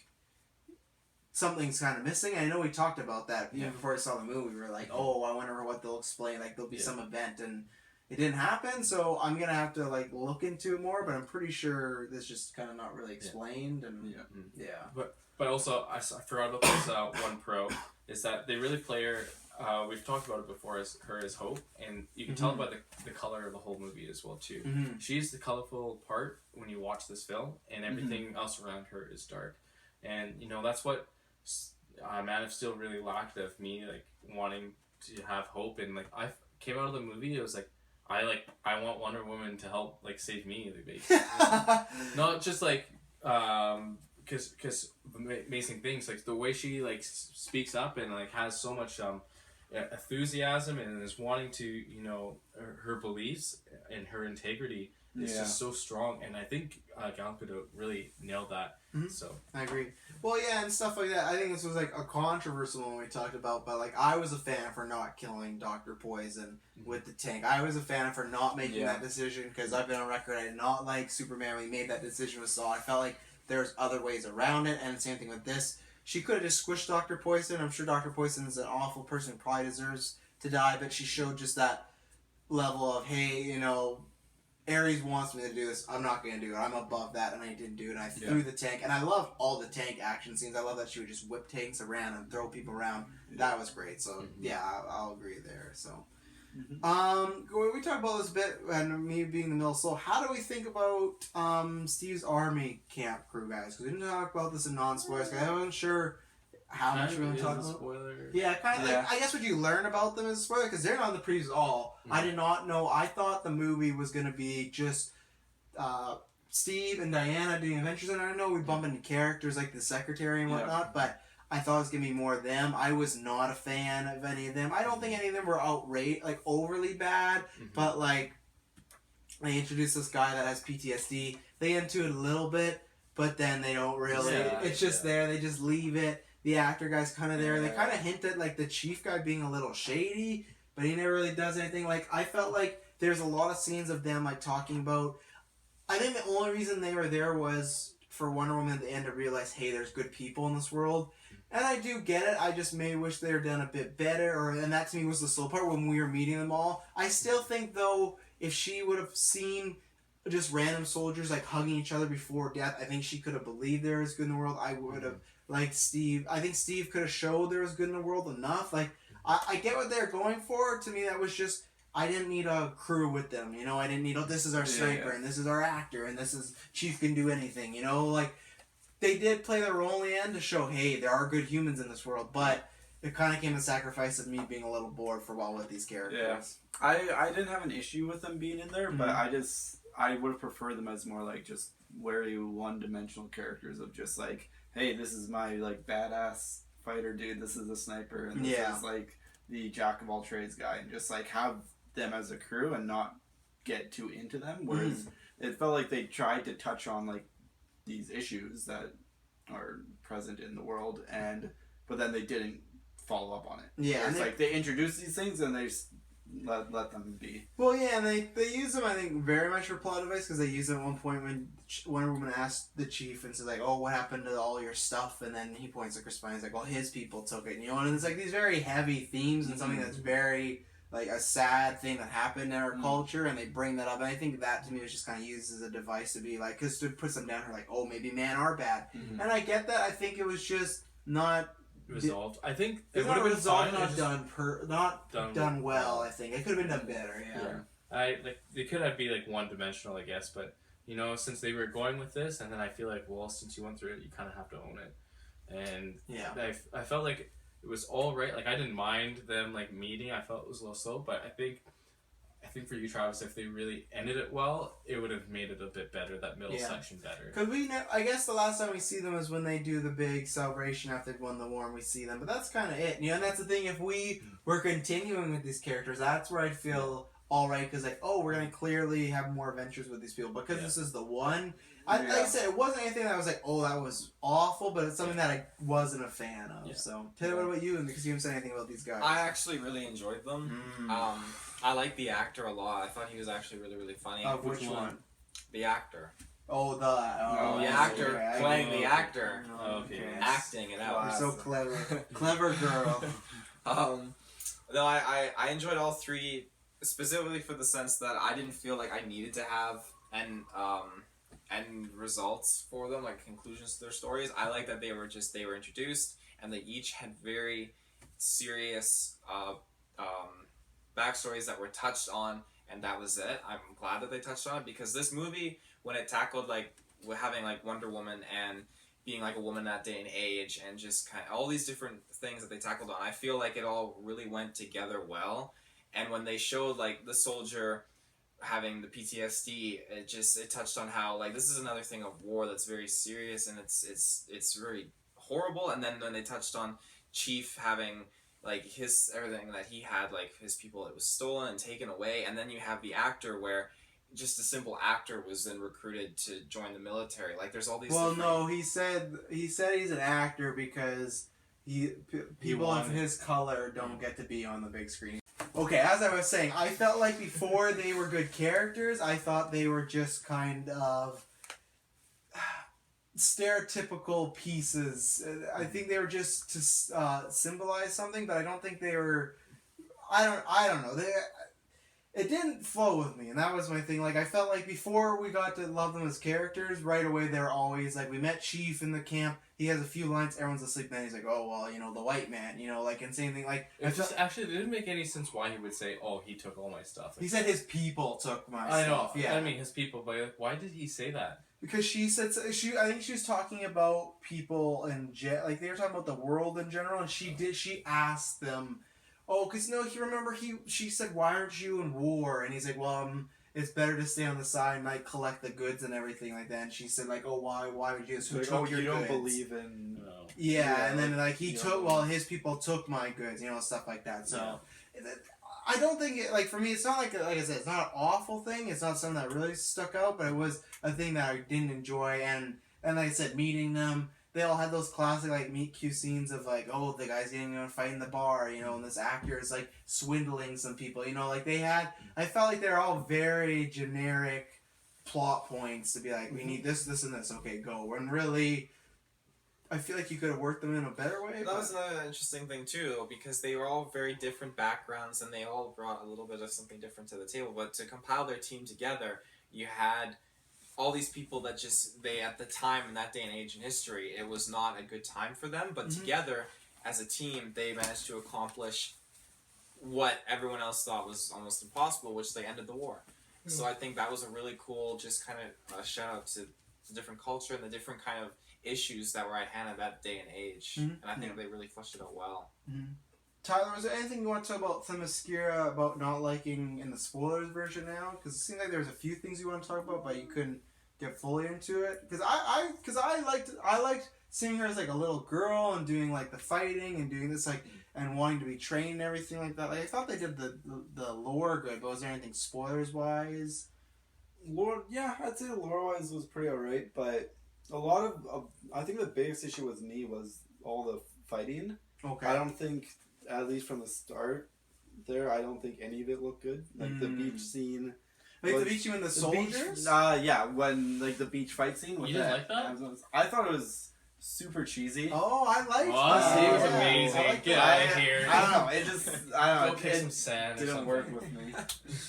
something's kind of missing. I know we talked about that even before I saw the movie. We were like, I wonder what they'll explain. Like, there'll be some event, and it didn't happen. So I'm gonna have to like look into it more. But I'm pretty sure this just kind of not really explained. And But also, I forgot about this one pro, is that they really play her, we've talked about it before, as her as Hope, and you can tell by the color of the whole movie as well, too. She's the colorful part when you watch this film, and everything else around her is dark. And, you know, that's what Man of Steel really lacked of me, like, wanting to have hope, and, like, I came out of the movie, it was like, I want Wonder Woman to help, like, save me, basically. Not just, like, because amazing things, like the way she like speaks up and like has so much enthusiasm and is wanting to, you know, her beliefs and her integrity is just so strong, and I think Gal Gadot really nailed that. So I agree. Well, yeah, and stuff like that. I think this was like a controversial one we talked about, but like I was a fan for not killing Dr. Poison with the tank. I was a fan for not making that decision, because I've been on record, I did not like Superman when he made that decision with Saw. I felt like there's other ways around it, and same thing with this. She could have just squished Dr. Poison. I'm sure Dr. Poison is an awful person who probably deserves to die, but she showed just that level of, hey, you know, Ares wants me to do this, I'm not going to do it. I'm above that, and I didn't do it, and I threw the tank. And I love all the tank action scenes. I love that she would just whip tanks around and throw people around. That was great. So, yeah, I'll agree there. So, we talked about this a bit, and me being the middle soul. How do we think about Steve's army camp crew, guys? Because we didn't talk about this in non-spoilers. I wasn't sure how much we're going to talk about. Spoiler. Yeah, kind of. Like, I guess what you learn about them is a spoiler, because they're not in the previews at all. I did not know. I thought the movie was going to be just Steve and Diana doing adventures, and I know we bump into characters like the secretary and whatnot, but I thought it was going to be more of them. I was not a fan of any of them. I don't think any of them were like overly bad, but like they introduced this guy that has PTSD. They into it a little bit, but then they don't really. It's just there. They just leave it. The actor guy's kind of there. They kind of hint at like the chief guy being a little shady, but he never really does anything. Like I felt like there's a lot of scenes of them like talking about. I think the only reason they were there was for Wonder Woman at the end to realize, hey, there's good people in this world. And I do get it. I just may wish they were done a bit better. And that to me was the slow part when we were meeting them all. I still think, though, if she would have seen just random soldiers like hugging each other before death, I think she could have believed there was good in the world. I would have liked Steve. I think Steve could have showed there was good in the world enough. Like, I get what they're going for. To me, that was just, I didn't need a crew with them. You know, I didn't need, this is our sniper, and this is our actor, and this is Chief can do anything. You know, like, they did play their role in the end to show, hey, there are good humans in this world, but it kind of came at the sacrifice of me being a little bored for a while with these characters. Yeah. I didn't have an issue with them being in there, but I would have preferred them as more like just very one-dimensional characters of just like, hey, this is my like badass fighter dude, this is the sniper, and this is like the jack of all trades guy, and just like have them as a crew and not get too into them, whereas it felt like they tried to touch on like these issues that are present in the world, but then they didn't follow up on it. Yeah, it's like they introduced these things and they just let them be. Well, yeah, and they use them, I think, very much for plot device, because they use them at one point when Wonder Woman asked the chief and says like, "Oh, what happened to all your stuff?" And then he points at Chris Pine. He's like, "Well, his people took it." You know, and it's like these very heavy themes and something that's very like a sad thing that happened in our culture, and they bring that up. And I think that to me was just kind of used as a device to be like, because to put them down, her like, "Oh, maybe men are bad," and I get that. I think it was just not resolved. I think it would have been resolved, not done well. I think it could have been done better. I like they could have been like one dimensional, I guess, but you know, since they were going with this, and then I feel like, well, since you went through it, you kind of have to own it. And I felt like it was all right. Like I didn't mind them like meeting. I felt it was a little slow, but I think for you, Travis, if they really ended it well, it would have made it a bit better. That middle section better. Because I guess the last time we see them is when they do the big celebration after they've won the war, and we see them. But that's kind of it. You know, and that's the thing. If we were continuing with these characters, that's where I'd feel all right. Because like, oh, we're gonna clearly have more adventures with these people. Because this is the one. Like I said, it wasn't anything that I was like, oh, that was awful. But it's something that I wasn't a fan of. Yeah. So, Taylor, what about you? And because you haven't said anything about these guys. I actually really enjoyed them. I like the actor a lot. I thought he was actually really, really funny. Which one? The actor. The actor playing the actor. Okay. Acting it out. You're so clever. Clever girl. No, I enjoyed all three specifically for the sense that I didn't feel like I needed to have end results for them, like conclusions to their stories. I like that they were introduced, and they each had very serious backstories that were touched on, and that was it. I'm glad that they touched on it, because this movie, when it tackled like having like Wonder Woman and being like a woman that day and age, and just kind of all these different things that they tackled on, I feel like it all really went together well. And when they showed like the soldier having the PTSD, it touched on how like this is another thing of war that's very serious, and it's very horrible. And then when they touched on Chief having like his everything that he had, like his people, it was stolen and taken away, and then you have the actor where just a simple actor was then recruited to join the military. Like there's all these. Well, no, he said he's an actor because people of his color don't get to be on the big screen. Okay, as I was saying, I felt like before they were good characters, I thought they were just kind of stereotypical pieces. I think they were just to symbolize something, but I don't think they were. I don't know. It didn't flow with me, and that was my thing. Like, I felt like before we got to love them as characters, right away they were always, like, we met Chief in the camp, he has a few lines, everyone's asleep, and then he's like, oh, well, you know, the white man, you know, like, and same thing, like... Actually, it didn't make any sense why he would say, oh, he took all my stuff. He said his people took my I stuff, know, yeah. I mean, his people, but why did he say that? Because she said, I think she was talking about people in, like, they were talking about the world in general, and she asked them... Oh, because she said, why aren't you in war? And he's like, well, it's better to stay on the side and like collect the goods and everything like that. And she said, like, oh, why would you? So like, you don't believe in... No. Yeah, and then like his people took my goods, you know, stuff like that. So I don't think it, like, for me, it's not like I said, it's not an awful thing. It's not something that really stuck out, but it was a thing that I didn't enjoy. And like I said, meeting them. They all had those classic, like, meet-cute scenes of, like, oh, the guy's getting in a fight in the bar, you know, and this actor is, like, swindling some people, you know, like, I felt like they're all very generic plot points to be like, we need this, this, and this, okay, go. When really, I feel like you could have worked them in a better way. That was another interesting thing, too, though, because they were all very different backgrounds, and they all brought a little bit of something different to the table, but to compile their team together, you had... all these people that they at the time in that day and age in history, it was not a good time for them, but together as a team they managed to accomplish what everyone else thought was almost impossible, which they ended the war. So I think that was a really cool just kind of shout out to the different culture and the different kind of issues that were at hand at that day and age, and I think they really fleshed it out well. Tyler, was there anything you want to talk about Themyscira about not liking in the spoilers version now? Because it seemed like there was a few things you want to talk about, but you couldn't get fully into it. Because I liked seeing her as like a little girl and doing like the fighting and doing this like and wanting to be trained and everything like that. Like I thought they did the lore good, but was there anything spoilers wise? Lore, yeah, I'd say lore wise was pretty alright, but a lot of I think the biggest issue with me was all the fighting. Okay. I don't think, at least from the start there, I don't think any of it looked good. Like the beach scene. Like the beach scene with the soldiers? Yeah, when like the beach fight scene. You didn't like that? I thought it was super cheesy. Oh, I liked that. It was amazing. Get out of here. I don't know. It just Go kick some sand. Didn't work with me.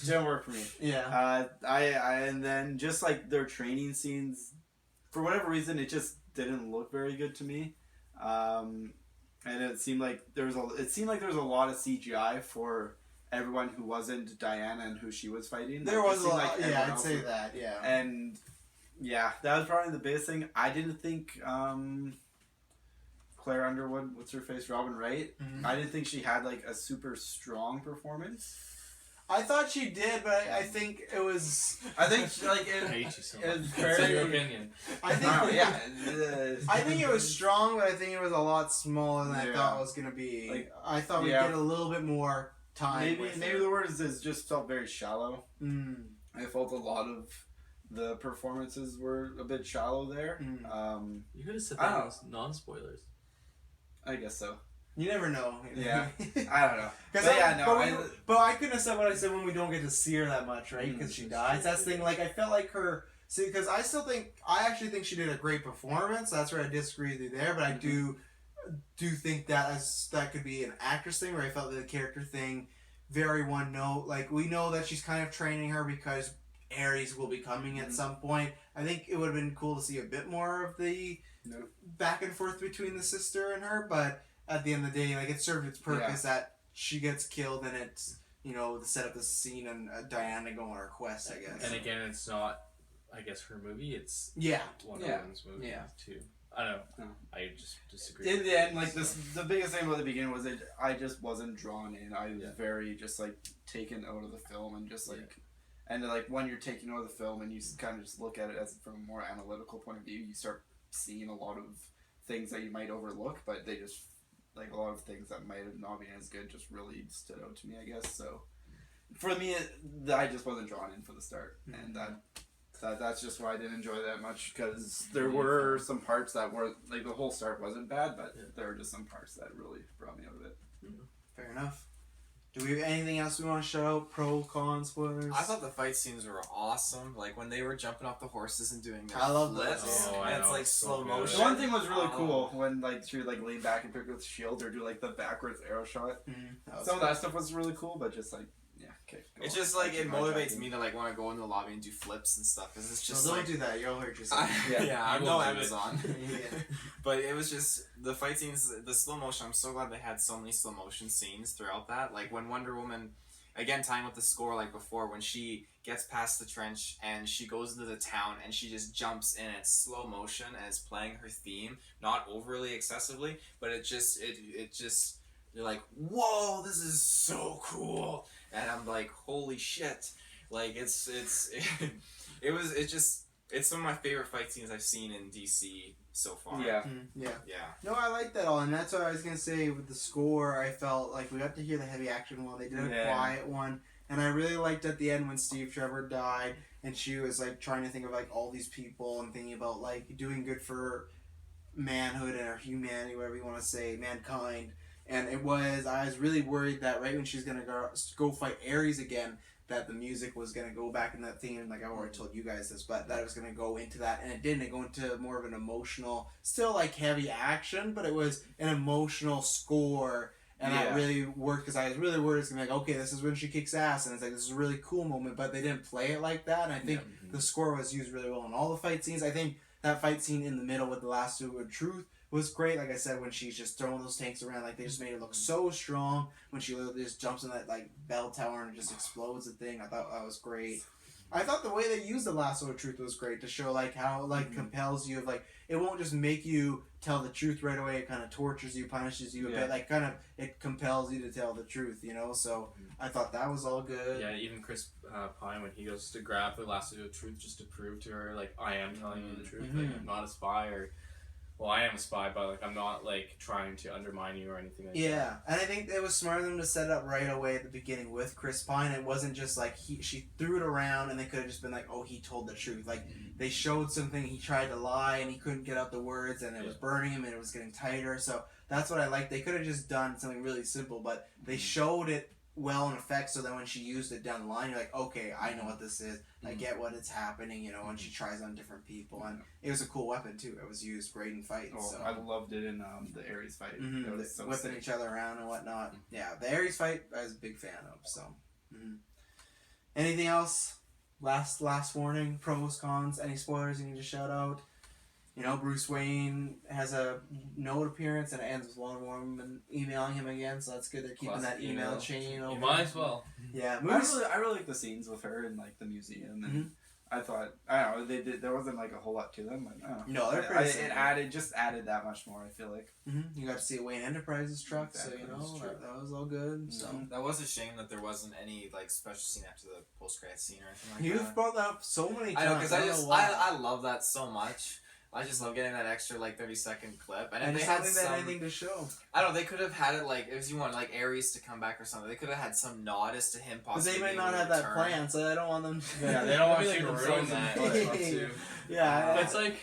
Didn't work for me. Yeah. And then just like their training scenes, for whatever reason, it just didn't look very good to me. And it seemed like there was a lot of CGI for everyone who wasn't Diana and who she was fighting. There was a lot. Yeah, I'd say that. Yeah. And yeah, that was probably the biggest thing. I didn't think Claire Underwood, what's her face, Robin Wright. I didn't think she had like a super strong performance. I thought she did, but I think it was. I think like I hate you so much. It's That's your opinion. I think it was strong, but I think it was a lot smaller than I thought it was gonna be. Like, I thought we'd get a little bit more time. Maybe the word is just felt very shallow. I felt a lot of the performances were a bit shallow there. You could have said that was non-spoilers. I guess so. You never know. Yeah, I don't know. But I couldn't have said what I said when we don't get to see her that much, right? Because she dies. That's the thing. Like I felt like her. See, because I actually think she did a great performance. That's where I disagree with you there. But I do think that that could be an actress thing, where I felt that the character thing very one note. Like, we know that she's kind of training her because Ares will be coming at some point. I think it would have been cool to see a bit more of the back and forth between the sister and her, but at the end of the day, like, it served its purpose that she gets killed and it's, you know, to set up the scene and Diana go on her quest, I guess. And again, it's not, I guess, her movie. It's Wonder Woman's movie too. I don't know. I just disagree. In the end, like the biggest thing about the beginning was that I just wasn't drawn in. I was very just like taken out of the film and just like, and like when you're taken out of the film and you kind of just look at it as from a more analytical point of view, you start seeing a lot of things that you might overlook, but they just like a lot of things that might have not been as good just really stood out to me, I guess. So for me, I just wasn't drawn in for the start, and that's just why I didn't enjoy that much, because there were some parts that were like the whole start wasn't bad, but there were just some parts that really brought me out of it. Fair enough. Do we have anything else we want to shout out? Pro, con, spoilers? I thought the fight scenes were awesome. Like when they were jumping off the horses and doing their I love flips. those. And it's like slow motion. The one thing was really cool when like she would like lean back and pick up the shield or do like the backwards arrow shot. Some of that stuff was really cool, but just like okay. It's just like it motivates me to like want to go in the lobby and do flips and stuff because it's just don't like do that. You'll hurt yourself. I'm no Amazon. But it was just the fight scenes, the slow motion. I'm so glad they had so many slow motion scenes throughout that. Like when Wonder Woman, again tying with the score like before, when she gets past the trench and she goes into the town and she just jumps in at slow motion and it's playing her theme, not overly excessively, but it just you're like, whoa, this is so cool. And I'm like, holy shit! Like it's some of my favorite fight scenes I've seen in DC so far. Yeah. No, I like that all, and that's what I was gonna say with the score. I felt like we got to hear the heavy action one. They did a quiet one, and I really liked at the end when Steve Trevor died, and she was like trying to think of like all these people and thinking about like doing good for manhood and our humanity, whatever you want to say, mankind. And I was really worried that right when she's going to go fight Ares again, that the music was going to go back in that theme. Like I already told you guys this, but that it was going to go into that. And it didn't. It go into more of an emotional, still like heavy action, but it was an emotional score. And that really worked because I was really worried it's going to be like, okay, this is when she kicks ass. And it's like, this is a really cool moment, but they didn't play it like that. And I think the score was used really well in all the fight scenes. I think that fight scene in the middle with the last two with Truth was great. Like I said, when she's just throwing those tanks around, like they just made it look so strong. When she literally just jumps in that like bell tower and just explodes the thing, I thought that was great. I thought the way they used the lasso of truth was great to show like how it like compels you, of like it won't just make you tell the truth right away. It kind of tortures you, punishes you a bit, like kind of it compels you to tell the truth, you know. So I thought that was all good. Yeah, even Chris Pine when he goes to grab the lasso of truth just to prove to her like I am telling you the truth, like I'm not a spy or. Well, I am a spy, but like I'm not like trying to undermine you or anything like that. Yeah, and I think it was smart of them to set it up right away at the beginning with Chris Pine. It wasn't just like she threw it around and they could have just been like, oh, he told the truth. Like they showed something, he tried to lie and he couldn't get out the words and it was burning him and it was getting tighter. So that's what I liked. They could have just done something really simple, but they showed it well in effect so that when she used it down the line, you're like, okay, I know what this is. I get what it's happening, you know, and she tries on different people. And it was a cool weapon, too. It was used great in fights. Oh, so. I loved it in the Ares fight. It was so whipping each other around and whatnot. Yeah, the Ares fight I was a big fan of. So, anything else? Last warning, pros, cons, any spoilers you need to shout out? You know, Bruce Wayne has a note appearance and it ends with Wonder Woman emailing him again, so that's good. They're keeping that email chain over. You might as well. Yeah, I really like the scenes with her in like the museum, and I thought I don't know there wasn't like a whole lot to them. But, I don't know. No, they're pretty. It added that much more. I feel like. You got to see a Wayne Enterprises truck, so you know that was all good. So that was a shame that there wasn't any like special scene after the post-credit scene or anything like that. You've brought that up so many times. I know because I love that so much. I just love getting that extra like 30-second clip, and if they had anything to show. I don't know. They could have had it like if you want like Ares to come back or something. They could have had some nod as to him possibly. But they might not have that plan, so I don't want them. Yeah, they don't want to like ruin that. Yeah, it's like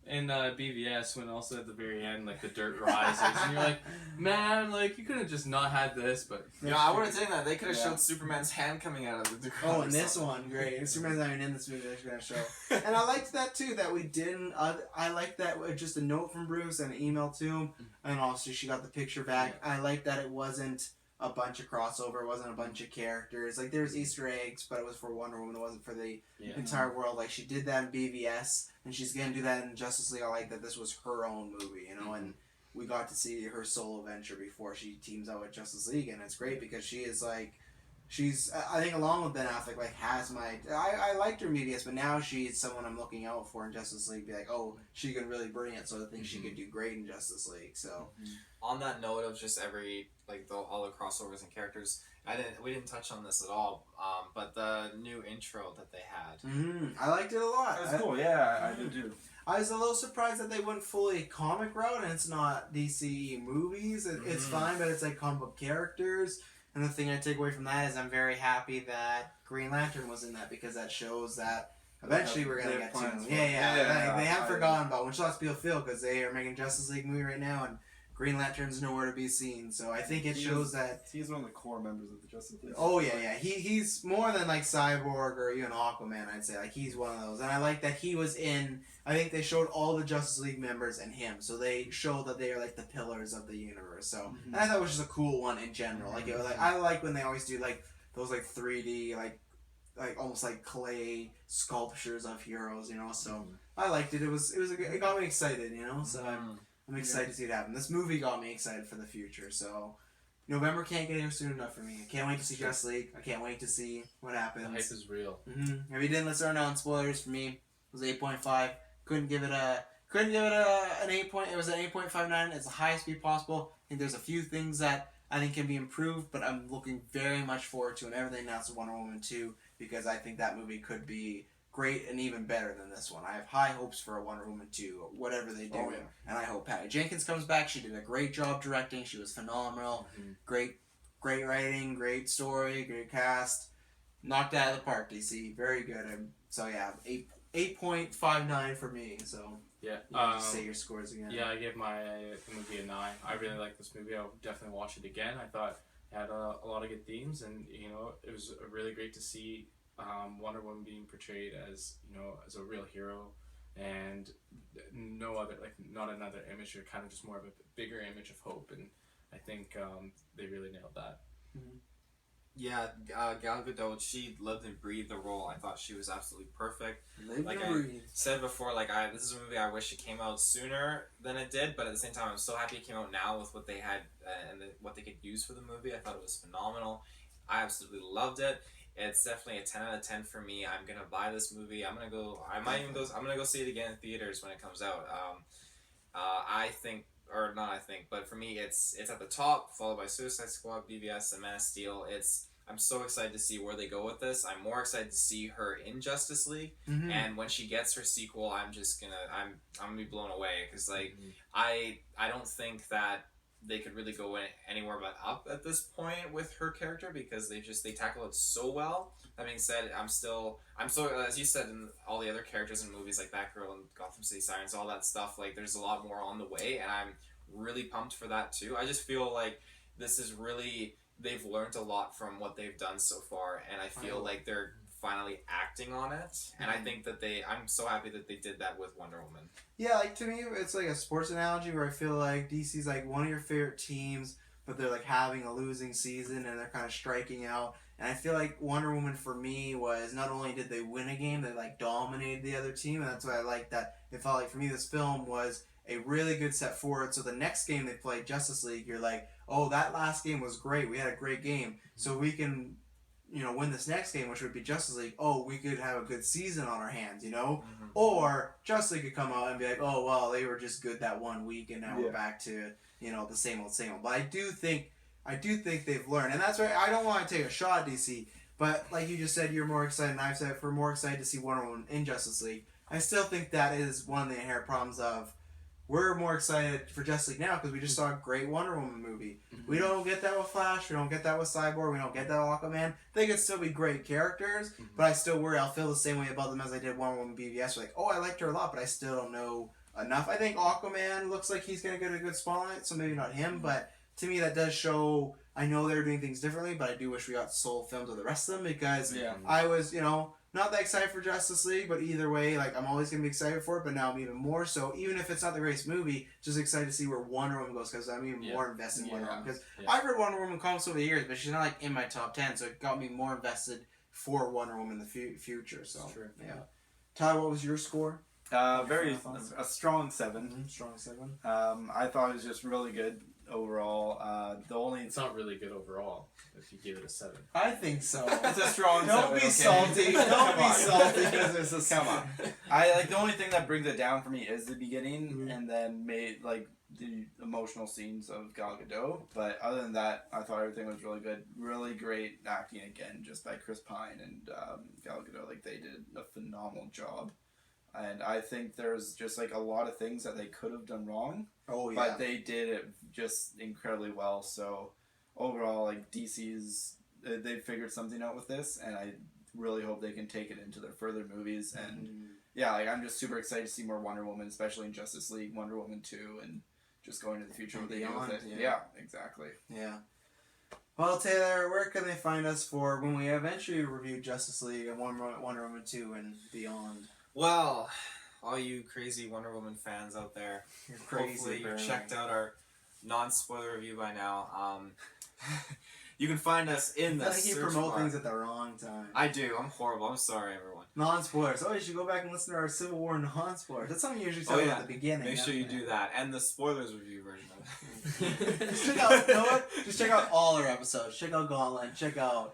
in BVS when also at the very end like the dirt rises and you're like, man, like you could have just not had this, but I would have taken that. They could have showed Superman's hand coming out of the ground. Oh, and this one, great. Superman's not even in this movie. They're gonna show, and I liked that too. That we didn't. I liked that just a note from Bruce and an email to him, and also she got the picture back. I liked that it wasn't a bunch of crossover. It wasn't a bunch of characters. Like, there's Easter eggs, but it was for Wonder Woman. It wasn't for the entire world. Like, she did that in BVS, and she's gonna do that in Justice League. I like that this was her own movie, you know, and we got to see her solo venture before she teams up with Justice League, and it's great because she is like, I think along with Ben Affleck, like, has I liked her in BVS, but now she's someone I'm looking out for in Justice League. Be like, oh, she can really bring it, so I think she could do great in Justice League. So, on that note of just all the crossovers and characters, we didn't touch on this at all, but the new intro that they had. I liked it a lot. That was cool. Yeah, I did too. I was a little surprised that they went fully comic route, and it's not DC movies. It's fine, but it's like comic book characters. And the thing I take away from that is I'm very happy that Green Lantern was in that, because that shows that eventually we're going to get to him. Yeah. They have forgotten about which lots of people feel, because they are making Justice League movie right now, and Green Lantern's nowhere to be seen. So I think it shows that he's one of the core members of the Justice League. Oh yeah. He's more than like Cyborg or even Aquaman. I'd say like he's one of those, and I like that he was in. I think they showed all the Justice League members and him, so they show that they are like the pillars of the universe. So and I thought it was just a cool one in general. Like it was like I like when they always do like those like 3D like almost like clay sculptures of heroes, you know. So I liked it. It got me excited, you know. So I'm excited to see it happen. This movie got me excited for the future. So November can't get here soon enough for me. I can't wait to see Justice League. I can't wait to see what happens. The hype is real. If you didn't listen to spoilers, for me, it was 8.5. Couldn't give it an 8 point. It was an 8.59. It's the highest speed possible. I think there's a few things that I think can be improved, but I'm looking very much forward to, and everything now is Wonder Woman 2, because I think that movie could be great and even better than this one. I have high hopes for a Wonder Woman 2, whatever they do. Oh, yeah. And I hope Patty Jenkins comes back. She did a great job directing. She was phenomenal. Great writing, great story, great cast. Knocked out of the park, DC. Very good. So yeah, 8.59 for me. So yeah, you can just say your scores again. Yeah, I gave my movie a 9. I really like this movie. I'll definitely watch it again. I thought it had a lot of good themes, and you know, it was really great to see Wonder Woman being portrayed as, you know, as a real hero, and no other, like, not another image, or kind of just more of a bigger image of hope, and I think they really nailed that. Yeah, Gal Gadot, she lived and breathed the role. I thought she was absolutely perfect. Like I said before, this is a movie I wish it came out sooner than it did, but at the same time, I'm so happy it came out now with what they had and what they could use for the movie. I thought it was phenomenal. I absolutely loved it. It's definitely a 10 out of 10 for me. I'm gonna buy this movie. I'm gonna go see it again in theaters when it comes out. But for me, it's at the top, followed by Suicide Squad, BVS, and Man of Steel. I'm so excited to see where they go with this. I'm more excited to see her in Justice League, and when she gets her sequel, I'm gonna be blown away, because I don't think that they could really go anywhere but up at this point with her character, because they tackle it so well. That being said, I'm so, as you said, in all the other characters in movies like Batgirl and Gotham City Sirens, all that stuff, like, there's a lot more on the way, and I'm really pumped for that too. I just feel like this is really, they've learned a lot from what they've done so far, and I feel like they're finally acting on it, and I think that I'm so happy that they did that with Wonder Woman. Yeah, like, to me, it's like a sports analogy where I feel like DC's like one of your favorite teams, but they're like having a losing season and they're kind of striking out. And I feel like Wonder Woman for me was, not only did they win a game, they like dominated the other team, and that's why I like that. It felt like for me this film was a really good step forward. So the next game they played, Justice League, you're like, oh, that last game was great. We had a great game, so we can, you know, win this next game, which would be Justice League. Oh, we could have a good season on our hands, you know? Or Justice League could come out and be like, oh, well, they were just good that 1 week, and now we're back to, you know, the same old. But I do think they've learned, and that's why I don't want to take a shot at DC, but like you just said, you're more excited, and I've said we're more excited to see Wonder Woman in Justice League. I still think that is one of the inherent problems of, we're more excited for Justice League now because we just saw a great Wonder Woman movie. We don't get that with Flash. We don't get that with Cyborg. We don't get that with Aquaman. They could still be great characters, but I still worry. I'll feel the same way about them as I did Wonder Woman BVS. Like, oh, I liked her a lot, but I still don't know enough. I think Aquaman looks like he's going to get a good spotlight, so maybe not him, but to me that does show, I know they're doing things differently, but I do wish we got sole films of the rest of them, because I was, you know, not that excited for Justice League, but either way, like I'm always gonna be excited for it. But now I'm even more so. Even if it's not the greatest movie, just excited to see where Wonder Woman goes because I'm even more invested in Wonder Woman. Because I've read Wonder Woman comics over the years, but she's not like in my top 10, so it got me more invested for Wonder Woman in the future. So yeah. Tyler, what was your score? A strong 7. Strong 7. I thought it was just really good overall. It's not really good overall if you give it a 7. I think so. It's a strong 7. Don't be salty. Don't be salty because it's a 7. Come on. I like the only thing that brings it down for me is the beginning, and then made like the emotional scenes of Gal Gadot. But other than that, I thought everything was really good. Really great acting again, just by Chris Pine and Gal Gadot. Like they did a phenomenal job. And I think there's just like a lot of things that they could have done wrong. Oh yeah. But they did it just incredibly well. So overall, like DC's, they figured something out with this, and I really hope they can take it into their further movies. And yeah, like I'm just super excited to see more Wonder Woman, especially in Justice League, Wonder Woman 2, and just going to the future and what they do with it. Yeah, exactly. Yeah. Well, Taylor, where can they find us for when we eventually review Justice League and Wonder Woman 2 and beyond? Well, all you crazy Wonder Woman fans out there, You're crazy. hopefully you've apparently. checked out our non-spoiler review by now. You can find us in the I think you search promote bar. things at the wrong time. I do. I'm horrible. I'm sorry, everyone. Non-spoilers. Oh, you should go back and listen to our Civil War non-spoilers. That's something you usually Oh, tell yeah. at the beginning. Make sure you do that, and the spoilers review version of it. Just check out, you know what? Just check out all our episodes. Check out Gauntlet. Check out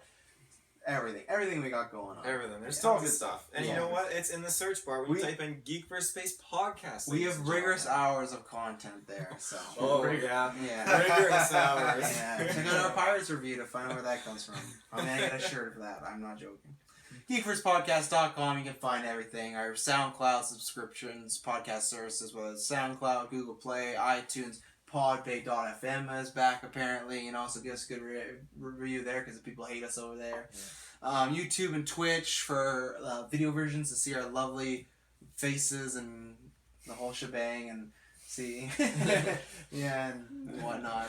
everything. Everything we got going on. Everything. There's Yeah. tons of stuff. And you Yeah. know what? It's in the search bar. When you We- type in Geek vs. Space Podcast. We ladies have and rigorous gentlemen. hours of content there, so. Oh, yeah. Yeah. Rigorous hours. Yeah. Check out our Pirates review to find out where that comes from. I'm gonna get a shirt for that. I'm not joking. GeekFirstPodcast.com. You can find everything. Our SoundCloud subscriptions, podcast services, whether it's SoundCloud, Google Play, iTunes, Podbay.fm is back apparently. You know, so give us a good review there because people hate us over there. YouTube and Twitch for video versions to see our lovely faces and the whole shebang and see yeah and whatnot.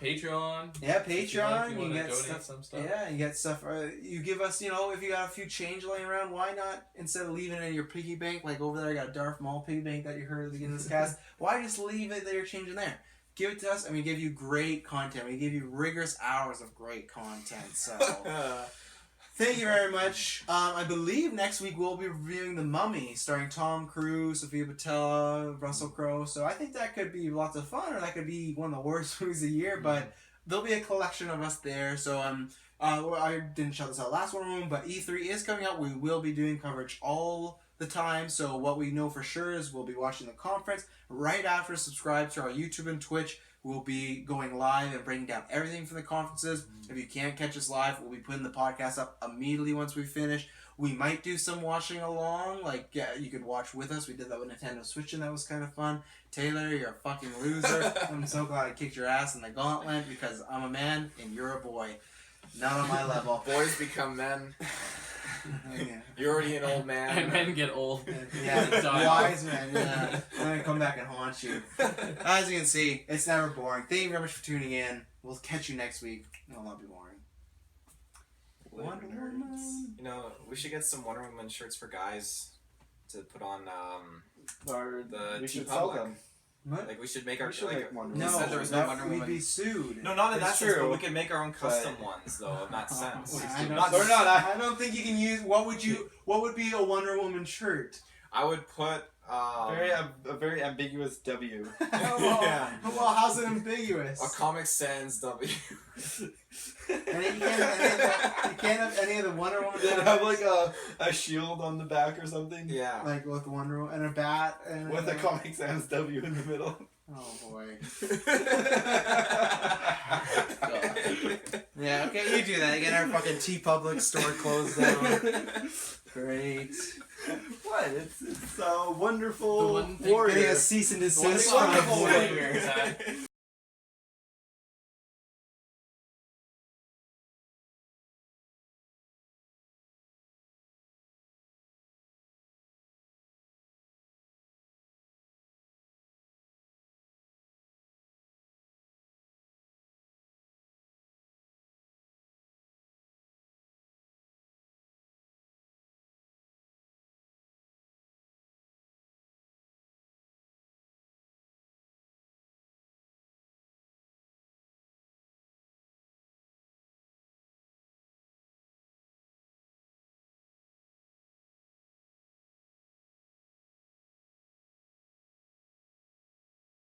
Patreon. Yeah, If you like, Patreon. you You wanna get donate stuff. some stuff. Yeah, you get stuff. You give us, you know, if you got a few change laying around, why not instead of leaving it in your piggy bank, like over there, I got a Darth Maul piggy bank that you heard at the beginning of this cast. Why just leave it there, change in there? Give it to us, and we give you great content. We give you rigorous hours of great content. So. Thank you very much. I believe next week we'll be reviewing The Mummy, starring Tom Cruise, Sophia Boutella, Russell Crowe. So I think that could be lots of fun, or that could be one of the worst movies of the year. But there'll be a collection of us there. So I didn't shout this out last one, but E3 is coming out. We will be doing coverage all the time. So what we know for sure is we'll be watching the conference right after. Subscribe to our YouTube and Twitch. We'll be going live and breaking down everything from the conferences. If you can't catch us live, we'll be putting the podcast up immediately once we finish. We might do some watching along. Like, yeah, you could watch with us. We did that with Nintendo Switch, and that was kind of fun. Taylor, you're a fucking loser. I'm so glad I kicked your ass in the gauntlet because I'm a man and you're a boy. Not on my level. Boys become men. Yeah. You're already an old man. And men get old. Yeah, Die. wise man. Yeah, I'm gonna come back and haunt you. As you can see, it's never boring. Thank you very much for tuning in. We'll catch you next week. It'll not be boring. Wonder Woman. You know, we should get some Wonder Woman shirts for guys to put on. Or The we should T sell Public. them. What? Like we should make our We should like. make Wonder we Woman. No, said there was no that- Wonder we'd Woman. be sued. No, not in that It's sense, but true, we can make our own custom but- ones though. In that sense, I don't, Not- Or not, I don't think you can use. What would be a Wonder Woman shirt? I would put. a very ambiguous W. Yeah. Well, how's it ambiguous? A Comic Sans W. And then you can't have any of the Wonder Woman. Then have like a shield on the back or something. Yeah. Like with Wonder Woman and a bat and With a Comic Sans W in the middle. Oh boy. Yeah, okay, you do that. You get our fucking T Public store closed down. Great. What? It's wonderful The one thing- warrior. Getting a cease and desist One from wonderful the warrior.